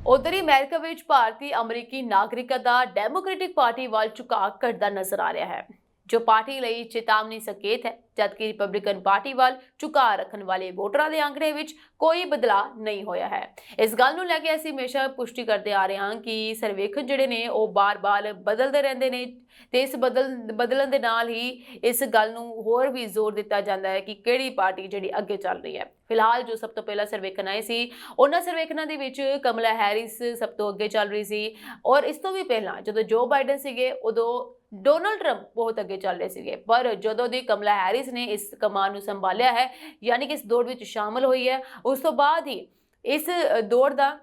ਉਧਰ ਹੀ ਅਮਰੀਕਾ ਵਿੱਚ ਭਾਰਤੀ ਅਮਰੀਕੀ ਨਾਗਰਿਕਾਂ ਦਾ ਡੈਮੋਕ੍ਰੈਟਿਕ ਪਾਰਟੀ ਵੱਲ ਝੁਕਾਅ ਘਟਦਾ ਨਜ਼ਰ ਆ ਰਿਹਾ ਹੈ, ਜੋ ਪਾਰਟੀ ਲਈ ਚੇਤਾਵਨੀ ਸੰਕੇਤ ਹੈ, ਜਦਕਿ ਰਿਪਬਲਿਕਨ ਪਾਰਟੀ ਵੱਲ ਝੁਕਾਅ ਰੱਖਣ ਵਾਲੇ ਵੋਟਰਾਂ ਦੇ ਅੰਕੜੇ ਵਿੱਚ ਕੋਈ ਬਦਲਾਅ ਨਹੀਂ ਹੋਇਆ ਹੈ। ਇਸ ਗੱਲ ਨੂੰ ਲੈ ਕੇ ਅਸੀਂ ਹਮੇਸ਼ਾ ਪੁਸ਼ਟੀ ਕਰਦੇ ਆ ਰਹੇ ਹਾਂ ਕਿ ਸਰਵੇਖਣ ਜਿਹੜੇ ਨੇ ਉਹ ਬਾਰ-ਬਾਰ ਬਦਲਦੇ ਰਹਿੰਦੇ ਨੇ ਤੇ ਇਸ ਬਦਲਣ ਦੇ ਨਾਲ ਹੀ ਇਸ ਗੱਲ ਨੂੰ ਹੋਰ ਵੀ ਜ਼ੋਰ ਦਿੱਤਾ ਜਾਂਦਾ ਹੈ ਕਿ ਕਿਹੜੀ ਪਾਰਟੀ ਜਿਹੜੀ ਅੱਗੇ ਚੱਲ ਰਹੀ ਹੈ। ਫਿਲਹਾਲ ਜੋ ਸਭ ਤੋਂ ਪਹਿਲਾਂ ਸਰਵੇਖਣ ਆਏ ਸੀ, ਉਹਨਾਂ ਸਰਵੇਖਣਾਂ ਦੇ ਵਿੱਚ ਕਮਲਾ ਹੈਰਿਸ ਸਭ ਤੋਂ ਅੱਗੇ ਚੱਲ ਰਹੀ ਸੀ ਔਰ ਇਸ ਤੋਂ ਵੀ ਪਹਿਲਾਂ ਜਦੋਂ ਜੋ ਬਾਈਡਨ ਸੀਗੇ ਉਦੋਂ ਡੋਨਾਲਡ ਟਰੰਪ ਬਹੁਤ ਅੱਗੇ ਚੱਲ ਰਹੇ ਸੀਗੇ। ਪਰ ਜਦੋਂ ਦੀ ਕਮਲਾ ਹੈਰਿਸ ਨੇ ਇਸ ਕਮਾਨ ਨੂੰ ਸੰਭਾਲਿਆ ਹੈ, ਯਾਨੀ ਕਿ ਇਸ ਦੌੜ ਵਿੱਚ ਸ਼ਾਮਲ ਹੋਈ ਹੈ, ਉਸ ਤੋਂ ਬਾਅਦ ਹੀ ਇਸ ਦੌੜ ਦਾ,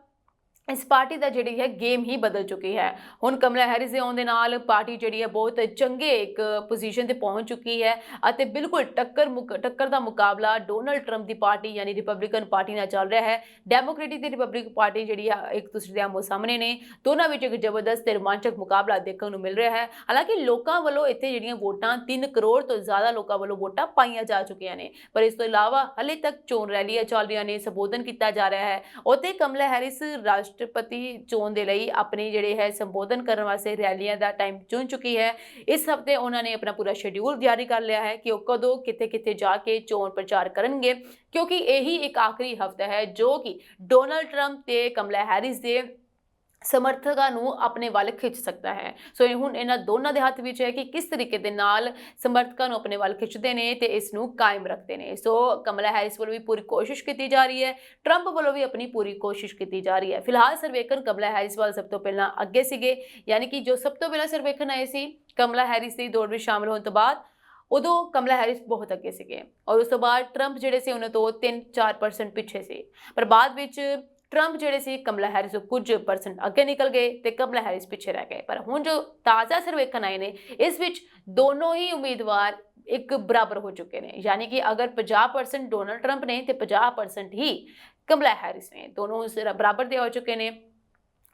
ਇਸ ਪਾਰਟੀ ਦਾ ਜਿਹੜੀ ਹੈ ਗੇਮ ਹੀ ਬਦਲ ਚੁੱਕੀ ਹੈ। ਹੁਣ ਕਮਲਾ ਹੈਰਿਸ ਦੇ ਆਉਣ ਦੇ ਨਾਲ ਪਾਰਟੀ ਜਿਹੜੀ ਹੈ ਬਹੁਤ ਚੰਗੇ ਇੱਕ ਪੋਜੀਸ਼ਨ ਤੇ ਪਹੁੰਚ ਚੁੱਕੀ ਹੈ ਅਤੇ ਬਿਲਕੁਲ ਟੱਕਰ ਦਾ ਮੁਕਾਬਲਾ ਡੋਨਾਲਡ ਟਰੰਪ ਦੀ ਪਾਰਟੀ ਯਾਨੀ ਰਿਪਬਲਿਕਨ ਪਾਰਟੀ ਨਾਲ ਚੱਲ ਰਿਹਾ ਹੈ। ਡੈਮੋਕ੍ਰੈਟਿਕ ਤੇ ਰਿਪਬਲਿਕ ਪਾਰਟੀ ਜਿਹੜੀ ਹੈ ਇੱਕ ਦੂਸਰੇ ਦੇ ਆਮੋ ਸਾਹਮਣੇ ਨੇ, ਦੋਨਾਂ ਵਿੱਚ ਇੱਕ ਜ਼ਬਰਦਸਤ ਤੇ ਰੋਮਾਂਚਕ ਮੁਕਾਬਲਾ ਦੇਖਣ ਨੂੰ ਮਿਲ ਰਿਹਾ ਹੈ। ਹਾਲਾਂਕਿ ਲੋਕਾਂ ਵੱਲੋਂ ਇੱਥੇ ਜਿਹੜੀਆਂ ਵੋਟਾਂ 3 ਕਰੋੜ ਤੋਂ ਜ਼ਿਆਦਾ ਲੋਕਾਂ ਵੱਲੋਂ ਵੋਟਾਂ ਪਾਈਆਂ ਜਾ ਚੁੱਕੀਆਂ ਨੇ, ਪਰ ਇਸ ਤੋਂ ਇਲਾਵਾ ਹਲੇ ਤੱਕ ਚੋਣ ਰੈਲੀਆਂ ਚੱਲ ਰਹੀਆਂ ਨੇ, ਸੰਬੋਧਨ ਕੀਤਾ ਜਾ ਰਿਹਾ ਹੈ। ਉੱਥੇ ਕਮਲਾ ਹੈਰਿਸ ਰਾਸ਼ਟਰਪਤੀ ਚੋਣ ਦੇ ਲਈ ਆਪਣੇ ਜਿਹੜੇ ਹੈ ਸੰਬੋਧਨ ਕਰਨ ਵਾਸਤੇ ਰੈਲੀਆਂ ਦਾ ਟਾਈਮ ਚੁਣ ਚੁੱਕੀ ਹੈ। ਇਸ ਹਫਤੇ ਉਹਨਾਂ ਨੇ ਆਪਣਾ ਪੂਰਾ ਸ਼ੈਡਿਊਲ ਜਾਰੀ ਕਰ ਲਿਆ ਹੈ ਕਿ ਉਹ ਕਦੋਂ ਕਿੱਥੇ ਜਾ ਕੇ ਚੋਣ ਪ੍ਰਚਾਰ ਕਰਨਗੇ, ਕਿਉਂਕਿ ਇਹੀ ਇੱਕ ਆਖਰੀ ਹਫਤਾ ਹੈ ਜੋ ਕਿ ਡੋਨਾਲਡ ਟਰੰਪ ਤੇ ਕਮਲਾ ਹੈਰਿਸ ਦੇ ਸਮਰਥਕਾਂ ਨੂੰ ਆਪਣੇ ਵੱਲ ਖਿੱਚ ਸਕਦਾ ਹੈ। ਸੋ ਹੁਣ ਇਹਨਾਂ ਦੋਨਾਂ ਦੇ ਹੱਥ ਵਿੱਚ ਹੈ ਕਿ ਕਿਸ ਤਰੀਕੇ ਦੇ ਨਾਲ ਸਮਰਥਕਾਂ ਨੂੰ ਆਪਣੇ ਵੱਲ ਖਿੱਚਦੇ ਨੇ ਤੇ ਇਸ ਨੂੰ ਕਾਇਮ ਰੱਖਦੇ ਨੇ। ਸੋ ਕਮਲਾ ਹੈਰਿਸ ਵੱਲੋਂ ਵੀ ਪੂਰੀ ਕੋਸ਼ਿਸ਼ ਕੀਤੀ ਜਾ ਰਹੀ ਹੈ, ਟਰੰਪ ਵੱਲੋਂ ਵੀ ਆਪਣੀ ਪੂਰੀ ਕੋਸ਼ਿਸ਼ ਕੀਤੀ ਜਾ ਰਹੀ ਹੈ। ਫਿਲਹਾਲ ਸਰਵੇਖਣ ਕਮਲਾ ਹੈਰਿਸ ਵੱਲ ਸਭ ਤੋਂ ਪਹਿਲਾਂ ਅੱਗੇ ਸੀਗੇ, ਯਾਨੀ ਕਿ ਜੋ ਸਭ ਤੋਂ ਪਹਿਲਾਂ ਸਰਵੇਖਣ ਆਏ ਸੀ ਕਮਲਾ ਹੈਰਿਸ ਦੀ ਦੌੜ ਵਿੱਚ ਸ਼ਾਮਲ ਹੋਣ ਤੋਂ ਬਾਅਦ, ਉਦੋਂ ਕਮਲਾ ਹੈਰਿਸ ਬਹੁਤ ਅੱਗੇ ਸੀਗੇ ਔਰ ਉਸ ਤੋਂ ਬਾਅਦ ਟਰੰਪ ਜਿਹੜੇ ਸੀ ਉਹਨਾਂ ਤੋਂ 3-4% ਪਿੱਛੇ ਸੀ। ਪਰ ਬਾਅਦ ਵਿੱਚ ਟਰੰਪ ਜਿਹੜੇ ਸੀ ਕਮਲਾ ਹੈਰਿਸ ਤੋਂ ਕੁਝ % ਅੱਗੇ ਨਿਕਲ ਗਏ ਤੇ ਕਮਲਾ ਹੈਰਿਸ ਪਿੱਛੇ ਰਹਿ ਗਏ। ਪਰ ਹੁਣ ਜੋ ਤਾਜ਼ਾ ਸਰਵੇਖਣ ਆਏ ਨੇ ਇਸ ਵਿੱਚ ਦੋਨੋਂ ਹੀ ਉਮੀਦਵਾਰ ਇੱਕ ਬਰਾਬਰ ਹੋ ਚੁੱਕੇ ਨੇ, ਯਾਨੀ ਕਿ ਅਗਰ 50% ਡੋਨਾਲਡ ਟਰੰਪ ਨੇ ਤੇ 50% ਹੀ ਕਮਲਾ ਹੈਰਿਸ ਨੇ, ਦੋਨੋਂ ਬਰਾਬਰ ਦੇ ਹੋ ਚੁੱਕੇ ਨੇ।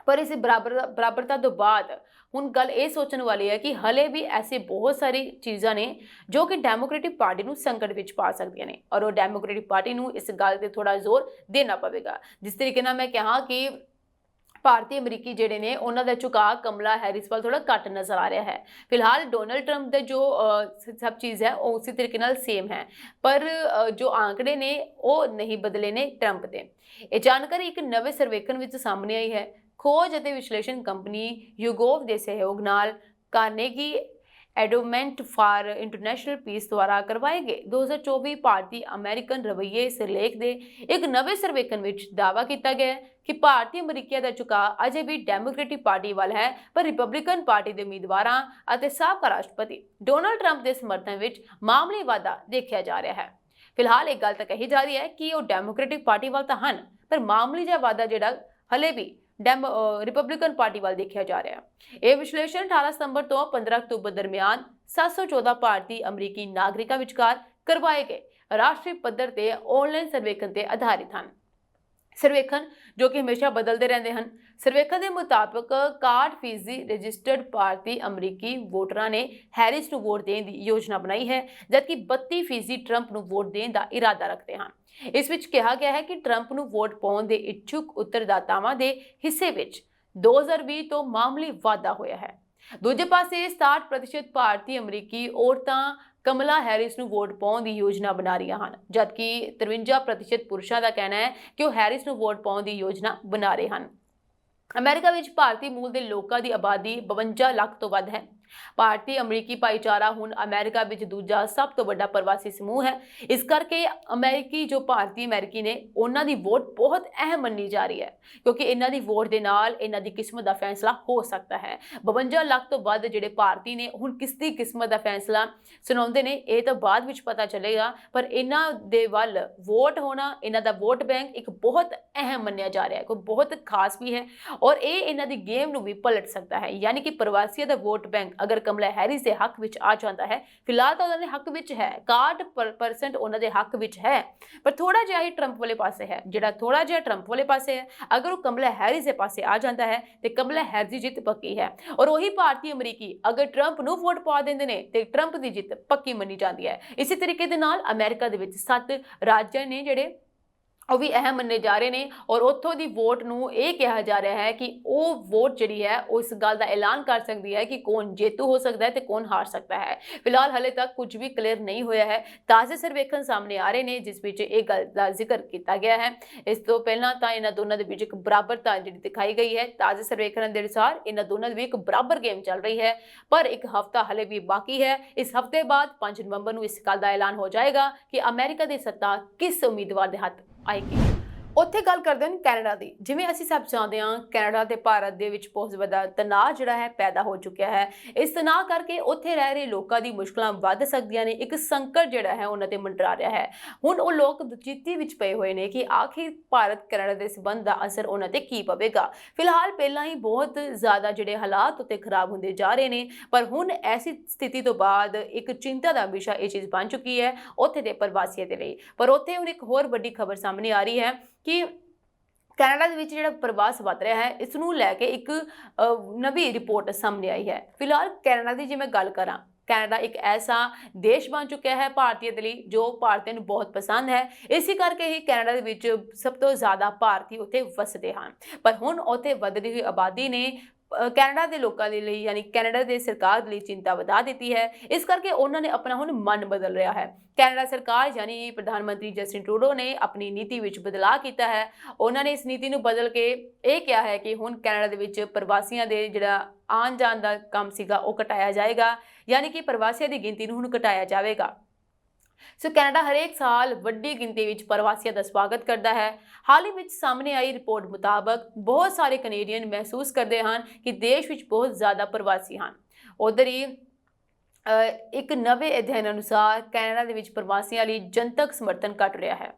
ਪਰ ਇਸ ਬਰਾਬਰਤਾ ਤੋਂ ਬਾਅਦ ਹੁਣ ਗੱਲ ਇਹ ਸੋਚਣ ਵਾਲੀ ਹੈ ਕਿ ਹਲੇ ਵੀ ਐਸੇ ਬਹੁਤ ਸਾਰੀ ਚੀਜ਼ਾਂ ਨੇ ਜੋ ਕਿ ਡੈਮੋਕ੍ਰੈਟਿਕ ਪਾਰਟੀ ਨੂੰ ਸੰਕਟ ਵਿੱਚ ਪਾ ਸਕਦੀਆਂ ਨੇ ਔਰ ਉਹ ਡੈਮੋਕ੍ਰੈਟਿਕ ਪਾਰਟੀ ਨੂੰ ਇਸ ਗੱਲ ਤੇ ਥੋੜਾ ਜ਼ੋਰ ਦੇਣਾ ਪਵੇਗਾ। ਜਿਸ ਤਰੀਕੇ ਨਾਲ ਮੈਂ ਕਿਹਾ ਕਿ ਭਾਰਤੀ ਅਮਰੀਕੀ ਜਿਹੜੇ ਨੇ ਉਹਨਾਂ ਦਾ ਝੁਕਾਅ ਕਮਲਾ ਹੈਰਿਸ ਵੱਲ ਥੋੜਾ ਘੱਟ ਨਜ਼ਰ ਆ ਰਿਹਾ ਹੈ। ਫਿਲਹਾਲ ਡੋਨਾਲਡ ਟਰੰਪ ਦਾ ਜੋ ਸਭ ਚੀਜ਼ ਹੈ ਉਹ ਉਸੇ ਤਰੀਕੇ ਨਾਲ ਸੇਮ ਹੈ, ਪਰ ਜੋ ਆંકੜੇ ਨੇ ਉਹ ਨਹੀਂ ਬਦਲੇ ਨੇ ਟਰੰਪ ਦੇ। ਇਹ ਜਾਣਕਾਰੀ ਇੱਕ ਨਵੇਂ ਸਰਵੇਖਣ ਵਿੱਚ ਸਾਹਮਣੇ ਆਈ ਹੈ। ਖੋਜ ਅਤੇ ਵਿਸ਼ਲੇਸ਼ਣ ਕੰਪਨੀ ਯੂਗੋਵ ਦੇ ਸਹਿਯੋਗ ਨਾਲ ਕਾਰਨੇਗੀ एडोमेंट फॉर इंटरनेशनल पीस द्वारा करवाए गए 2024 ਭਾਰਤੀ ਅਮਰੀਕਨ ਰਵੱਈਏ ਸਿਰਲੇਖ ਦੇ ਇੱਕ ਨਵੇਂ ਸਰਵੇਖਣ ਵਿੱਚ ਦਾਅਵਾ ਕੀਤਾ ਗਿਆ ਹੈ ਕਿ ਭਾਰਤੀ ਅਮਰੀਕੀਆਂ ਦਾ ਝੁਕਾਅ ਅਜੇ ਵੀ ਡੈਮੋਕ੍ਰੈਟਿਕ ਪਾਰਟੀ ਵੱਲ ਹੈ, ਪਰ ਰਿਪਬਲਿਕਨ ਪਾਰਟੀ ਦੇ ਉਮੀਦਵਾਰਾਂ ਅਤੇ ਸਾਬਕਾ ਰਾਸ਼ਟਰਪਤੀ ਡੋਨਾਲਡ ਟਰੰਪ ਦੇ ਸਮਰਥਨ ਵਿੱਚ ਮਾਮੂਲੀ ਵਾਧਾ ਦੇਖਿਆ ਜਾ ਰਿਹਾ ਹੈ। ਫਿਲਹਾਲ ਇੱਕ ਗੱਲ ਤਾਂ ਕਹੀ ਜਾ ਰਹੀ ਹੈ ਕਿ ਉਹ ਡੈਮੋਕ੍ਰੈਟਿਕ ਪਾਰਟੀ ਵੱਲ ਤਾਂ ਹਨ, ਪਰ ਮਾਮੂਲੀ ਜਿਹਾ ਵਾਧਾ ਜਿਹੜਾ ਹਲੇ ਵੀ ਰਿਪਬਲਿਕਨ ਪਾਰਟੀ ਵੱਲ ਦੇਖਿਆ ਜਾ ਰਿਹਾ ਹੈ। ਇਹ ਵਿਸ਼ਲੇਸ਼ਣ 18 ਸਤੰਬਰ ਤੋਂ 15 ਅਕਤੂਬਰ ਦਰਮਿਆਨ 714 ਭਾਰਤੀ ਅਮਰੀਕੀ ਨਾਗਰਿਕਾਂ ਵਿਚਕਾਰ ਕਰਵਾਏ ਗਏ ਰਾਸ਼ਟਰੀ ਪੱਧਰ ਤੇ ਆਨਲਾਈਨ ਸਰਵੇਖਣ ਤੇ ਆਧਾਰਿਤ ਹਨ। ਸਰਵੇਖਣ ਜੋ ਕਿ ਹਮੇਸ਼ਾ ਬਦਲਦੇ ਰਹਿੰਦੇ ਹਨ। ਸਰਵੇਖਣ ਦੇ ਮੁਤਾਬਕ 61% ਰਜਿਸਟਰਡ ਭਾਰਤੀ ਅਮਰੀਕੀ ਵੋਟਰਾਂ ਨੇ ਹੈਰਿਸ ਨੂੰ ਵੋਟ ਦੇਣ ਦੀ ਯੋਜਨਾ ਬਣਾਈ ਹੈ, ਜਦਕਿ 32% ਟਰੰਪ ਨੂੰ ਵੋਟ ਦੇਣ ਦਾ ਇਰਾਦਾ ਰੱਖਦੇ ਹਨ। ਇਸ ਵਿੱਚ ਕਿਹਾ ਗਿਆ ਹੈ ਕਿ ਟਰੰਪ ਨੂੰ ਵੋਟ ਪਾਉਣ ਦੇ ਇੱਛੁਕ ਉੱਤਰਦਾਤਾਵਾਂ ਦੇ ਹਿੱਸੇ ਵਿੱਚ 2020 ਤੋਂ ਮਾਮੂਲੀ ਵਾਧਾ ਹੋਇਆ ਹੈ। ਦੂਜੇ ਪਾਸੇ 67% ਭਾਰਤੀ ਅਮਰੀਕੀ ਔਰਤਾਂ ਕਮਲਾ ਹੈਰਿਸ ਨੂੰ ਵੋਟ ਪਾਉਣ ਦੀ ਯੋਜਨਾ ਬਣਾ ਰਹੀਆਂ ਹਨ, ਜਦਕਿ 53% ਪੁਰਸ਼ਾਂ ਦਾ ਕਹਿਣਾ ਹੈ ਕਿ ਉਹ ਹੈਰਿਸ ਨੂੰ ਵੋਟ ਪਾਉਣ ਦੀ ਯੋਜਨਾ ਬਣਾ ਰਹੇ ਹਨ। ਅਮਰੀਕਾ ਵਿੱਚ ਭਾਰਤੀ ਮੂਲ ਦੇ ਲੋਕਾਂ ਦੀ ਆਬਾਦੀ 52 ਲੱਖ ਤੋਂ ਵੱਧ ਹੈ। ਭਾਰਤੀ ਅਮਰੀਕੀ ਭਾਈਚਾਰਾ ਹੁਣ ਅਮਰੀਕਾ ਵਿੱਚ ਦੂਜਾ ਸਭ ਤੋਂ ਵੱਡਾ ਪ੍ਰਵਾਸੀ ਸਮੂਹ ਹੈ। ਇਸ ਕਰਕੇ ਅਮਰੀਕੀ ਜੋ ਭਾਰਤੀ ਅਮਰੀਕੀ ਨੇ ਉਹਨਾਂ ਦੀ ਵੋਟ ਬਹੁਤ ਅਹਿਮ ਮੰਨੀ ਜਾ ਰਹੀ ਹੈ, ਕਿਉਂਕਿ ਇਹਨਾਂ ਦੀ ਵੋਟ ਦੇ ਨਾਲ ਇਹਨਾਂ ਦੀ ਕਿਸਮਤ ਦਾ ਫੈਸਲਾ ਹੋ ਸਕਦਾ ਹੈ। 52 ਲੱਖ ਤੋਂ ਵੱਧ ਜਿਹੜੇ ਭਾਰਤੀ ਨੇ ਹੁਣ ਕਿਸ ਦੀ ਕਿਸਮਤ ਦਾ ਫੈਸਲਾ ਸੁਣਾਉਂਦੇ ਨੇ ਇਹ ਤਾਂ ਬਾਅਦ ਵਿੱਚ ਪਤਾ ਚੱਲੇਗਾ, ਪਰ ਇਹਨਾਂ ਦੇ ਵੱਲ ਵੋਟ ਹੋਣਾ, ਇਹਨਾਂ ਦਾ ਵੋਟ ਬੈਂਕ ਇੱਕ ਬਹੁਤ ਅਹਿਮ ਮੰਨਿਆ ਜਾ ਰਿਹਾ ਹੈ, ਕੋਈ ਬਹੁਤ ਖਾਸ ਵੀ ਹੈ ਔਰ ਇਹ ਇਹਨਾਂ ਦੀ ਗੇਮ ਨੂੰ ਵੀ ਪਲਟ ਸਕਦਾ ਹੈ। ਯਾਨੀ ਕਿ ਪ੍ਰਵਾਸੀਆਂ ਦਾ ਵੋਟ ਬੈਂਕ ਅਗਰ ਕਮਲਾ ਹੈਰਿਸ ਦੇ ਹੱਕ ਵਿੱਚ ਆ ਜਾਂਦਾ ਹੈ, ਫਿਲਹਾਲ ਤਾਂ ਉਹਨਾਂ ਦੇ ਹੱਕ ਵਿੱਚ ਹੈ, 61% ਉਹਨਾਂ ਦੇ ਹੱਕ ਵਿੱਚ ਹੈ, ਪਰ ਥੋੜਾ ਜਿਹਾ ਹੀ ਟਰੰਪ ਵਾਲੇ ਪਾਸੇ ਹੈ। ਜਿਹੜਾ ਥੋੜਾ ਜਿਹਾ ਟਰੰਪ ਵਾਲੇ ਪਾਸੇ ਹੈ, ਅਗਰ ਉਹ ਕਮਲਾ ਹੈਰਿਸ ਦੇ ਪਾਸੇ ਆ ਜਾਂਦਾ ਹੈ ਤੇ ਕਮਲਾ ਹੈਰਿਸ ਦੀ ਜਿੱਤ ਪੱਕੀ ਹੈ। ਔਰ ਉਹੀ ਭਾਰਤੀ ਅਮਰੀਕੀ ਅਗਰ ਟਰੰਪ ਨੂੰ ਵੋਟ ਪਾ ਦਿੰਦੇ ਨੇ ਤੇ ਟਰੰਪ ਦੀ ਜਿੱਤ ਪੱਕੀ ਮੰਨੀ ਜਾਂਦੀ ਹੈ। ਇਸੇ ਤਰੀਕੇ ਦੇ ਨਾਲ ਅਮਰੀਕਾ ਦੇ ਵਿੱਚ 7 ਰਾਜ ਨੇ ਜਿਹੜੇ ਉਹ ਵੀ ਅਹਿਮ ਮੰਨੇ ਜਾ ਰਹੇ ਨੇ ਔਰ ਉੱਥੋਂ ਦੀ ਵੋਟ ਨੂੰ ਇਹ ਕਿਹਾ ਜਾ ਰਿਹਾ ਹੈ ਕਿ ਉਹ ਵੋਟ ਜਿਹੜੀ ਹੈ ਉਸ ਗੱਲ ਦਾ ਐਲਾਨ ਕਰ ਸਕਦੀ ਹੈ ਕਿ ਕੌਣ ਜੇਤੂ ਹੋ ਸਕਦਾ ਹੈ ਤੇ ਕੌਣ ਹਾਰ ਸਕਦਾ ਹੈ। ਫਿਲਹਾਲ ਹਲੇ ਤੱਕ ਕੁਝ ਵੀ ਕਲੀਅਰ ਨਹੀਂ ਹੋਇਆ ਹੈ। ਤਾਜ਼ੇ ਸਰਵੇਖਣ ਸਾਹਮਣੇ ਆ ਰਹੇ ਨੇ ਜਿਸ ਵਿੱਚ ਇਹ ਗੱਲ ਦਾ ਜ਼ਿਕਰ ਕੀਤਾ ਗਿਆ ਹੈ। ਇਸ ਤੋਂ ਪਹਿਲਾਂ ਤਾਂ ਇਹਨਾਂ ਦੋਨਾਂ ਦੇ ਵਿੱਚ ਇੱਕ ਬਰਾਬਰਤਾ ਜਿਹੜੀ ਦਿਖਾਈ ਗਈ ਹੈ। ਤਾਜ਼ੇ ਸਰਵੇਖਣ ਦੇ ਅਨੁਸਾਰ ਇਹਨਾਂ ਦੋਨਾਂ ਦੇ ਵਿੱਚ ਇੱਕ ਬਰਾਬਰ ਗੇਮ ਚੱਲ ਰਹੀ ਹੈ, ਪਰ ਇੱਕ ਹਫ਼ਤਾ ਹਲੇ ਵੀ ਬਾਕੀ ਹੈ। ਇਸ ਹਫ਼ਤੇ ਬਾਅਦ 5 ਨਵੰਬਰ ਨੂੰ ਇਸ ਗੱਲ ਦਾ ਐਲਾਨ ਹੋ ਜਾਏਗਾ ਕਿ ਅਮਰੀਕਾ ਦੀ ਸੱਤਾ ਕਿਸ ਉਮੀਦਵਾਰ ਦੇ ਹੱਥ ਆਏਗੀ। ਉੱਥੇ ਗੱਲ ਕਰਦੇ ਹਾਂ ਕੈਨੇਡਾ ਦੀ। ਜਿਵੇਂ ਅਸੀਂ ਸਭ ਜਾਣਦੇ ਹਾਂ ਕੈਨੇਡਾ ਤੇ ਭਾਰਤ ਦੇ ਵਿੱਚ ਬਹੁਤ ਵੱਡਾ ਤਣਾਅ ਜਿਹੜਾ ਹੈ ਪੈਦਾ ਹੋ ਚੁੱਕਿਆ ਹੈ। ਇਸ ਤਣਾਅ ਕਰਕੇ ਉੱਥੇ ਰਹਿ ਰਹੇ ਲੋਕਾਂ ਦੀ ਮੁਸ਼ਕਲਾਂ ਵੱਧ ਸਕਦੀਆਂ ਨੇ। ਇੱਕ ਸੰਕਟ ਜਿਹੜਾ ਹੈ ਉਹਨਾਂ ਤੇ ਮੰਡਰਾ ਰਿਹਾ ਹੈ। ਹੁਣ ਉਹ ਲੋਕ ਦੁਚਿੱਤੀ ਵਿੱਚ ਪਏ ਹੋਏ ਨੇ ਕਿ ਆਖਿਰ ਭਾਰਤ ਕੈਨੇਡਾ ਦੇ ਸੰਬੰਧ ਦਾ ਅਸਰ ਉਹਨਾਂ ਤੇ ਕੀ ਪਵੇਗਾ। ਫਿਲਹਾਲ ਪਹਿਲਾਂ ਹੀ ਬਹੁਤ ਜ਼ਿਆਦਾ ਜਿਹੜੇ ਹਾਲਾਤ ਉੱਤੇ ਖਰਾਬ ਹੁੰਦੇ ਜਾ ਰਹੇ ਨੇ, ਪਰ ਹੁਣ ਐਸੀ ਸਥਿਤੀ ਤੋਂ ਬਾਅਦ ਇੱਕ ਚਿੰਤਾ ਦਾ ਵਿਸ਼ਾ ਇਹ ਚੀਜ਼ ਬਣ ਚੁੱਕੀ ਹੈ ਉੱਥੇ ਦੇ ਪ੍ਰਵਾਸੀਆਂ ਦੇ ਲਈ। ਪਰ ਉੱਥੇ ਹੁਣ ਇੱਕ ਹੋਰ ਵੱਡੀ ਖਬਰ ਸਾਹਮਣੇ ਆ ਰਹੀ ਹੈ ਕਿ ਕੈਨੇਡਾ ਦੇ ਵਿੱਚ ਜਿਹੜਾ ਪ੍ਰਵਾਸ ਵੱਧ ਰਿਹਾ ਹੈ ਇਸ ਨੂੰ ਲੈ ਕੇ ਇੱਕ ਨਵੀਂ ਰਿਪੋਰਟ ਸਾਹਮਣੇ ਆਈ ਹੈ। ਫਿਲਹਾਲ ਕੈਨੇਡਾ ਦੀ ਜੇ ਮੈਂ ਗੱਲ ਕਰਾਂ, ਕੈਨੇਡਾ ਇੱਕ ਐਸਾ ਦੇਸ਼ ਬਣ ਚੁੱਕਿਆ ਹੈ ਭਾਰਤੀਆਂ ਦੇ ਲਈ ਜੋ ਭਾਰਤੀਆਂ ਨੂੰ ਬਹੁਤ ਪਸੰਦ ਹੈ। ਇਸੇ ਕਰਕੇ ਹੀ ਕੈਨੇਡਾ ਦੇ ਵਿੱਚ ਸਭ ਤੋਂ ਜ਼ਿਆਦਾ ਭਾਰਤੀ ਉੱਥੇ ਵਸਦੇ ਹਨ। ਪਰ ਹੁਣ ਉੱਥੇ ਵੱਧਦੀ ਹੋਈ ਆਬਾਦੀ ਨੇ ਕੈਨੇਡਾ ਦੇ ਲੋਕਾਂ ਦੇ ਲਈ ਯਾਨੀ ਕੈਨੇਡਾ ਦੇ ਸਰਕਾਰ ਦੇ ਲਈ ਚਿੰਤਾ ਵਧਾ ਦਿੱਤੀ ਹੈ। ਇਸ ਕਰਕੇ ਉਹਨਾਂ ਨੇ ਆਪਣਾ ਹੁਣ ਮਨ ਬਦਲ ਰਿਹਾ ਹੈ। ਕੈਨੇਡਾ ਸਰਕਾਰ ਯਾਨੀ ਪ੍ਰਧਾਨ ਮੰਤਰੀ ਜਸਟਿਨ ਟਰੂਡੋ ਨੇ ਆਪਣੀ ਨੀਤੀ ਵਿੱਚ ਬਦਲਾਅ ਕੀਤਾ ਹੈ। ਉਹਨਾਂ ਨੇ ਇਸ ਨੀਤੀ ਨੂੰ ਬਦਲ ਕੇ ਇਹ ਕਿਹਾ ਹੈ ਕਿ ਹੁਣ ਕੈਨੇਡਾ ਦੇ ਵਿੱਚ ਪ੍ਰਵਾਸੀਆਂ ਦੇ ਜਿਹੜਾ ਆਉਣ ਜਾਣ ਦਾ ਕੰਮ ਸੀਗਾ ਉਹ ਘਟਾਇਆ ਜਾਏਗਾ, ਯਾਨੀ ਕਿ ਪ੍ਰਵਾਸੀਆਂ ਦੀ ਗਿਣਤੀ ਨੂੰ ਹੁਣ ਘਟਾਇਆ ਜਾਵੇਗਾ। ਸੋ ਕੈਨੇਡਾ ਹਰੇਕ ਸਾਲ ਵੱਡੀ ਗਿਣਤੀ ਵਿੱਚ ਪ੍ਰਵਾਸੀਆਂ ਦਾ ਸਵਾਗਤ ਕਰਦਾ ਹੈ। ਹਾਲ ਹੀ ਵਿੱਚ ਸਾਹਮਣੇ ਆਈ ਰਿਪੋਰਟ ਮੁਤਾਬਕ ਬਹੁਤ ਸਾਰੇ ਕੈਨੇਡੀਅਨ ਮਹਿਸੂਸ ਕਰਦੇ ਹਨ ਕਿ ਦੇਸ਼ ਵਿੱਚ ਬਹੁਤ ਜ਼ਿਆਦਾ ਪ੍ਰਵਾਸੀ ਹਨ। ਉਧਰ ਹੀ ਇੱਕ ਨਵੇਂ ਅਧਿਐਨ ਅਨੁਸਾਰ ਕੈਨੇਡਾ ਦੇ ਵਿੱਚ ਪ੍ਰਵਾਸੀਆਂ ਲਈ ਜਨਤਕ ਸਮਰਥਨ ਘਟ ਰਿਹਾ ਹੈ।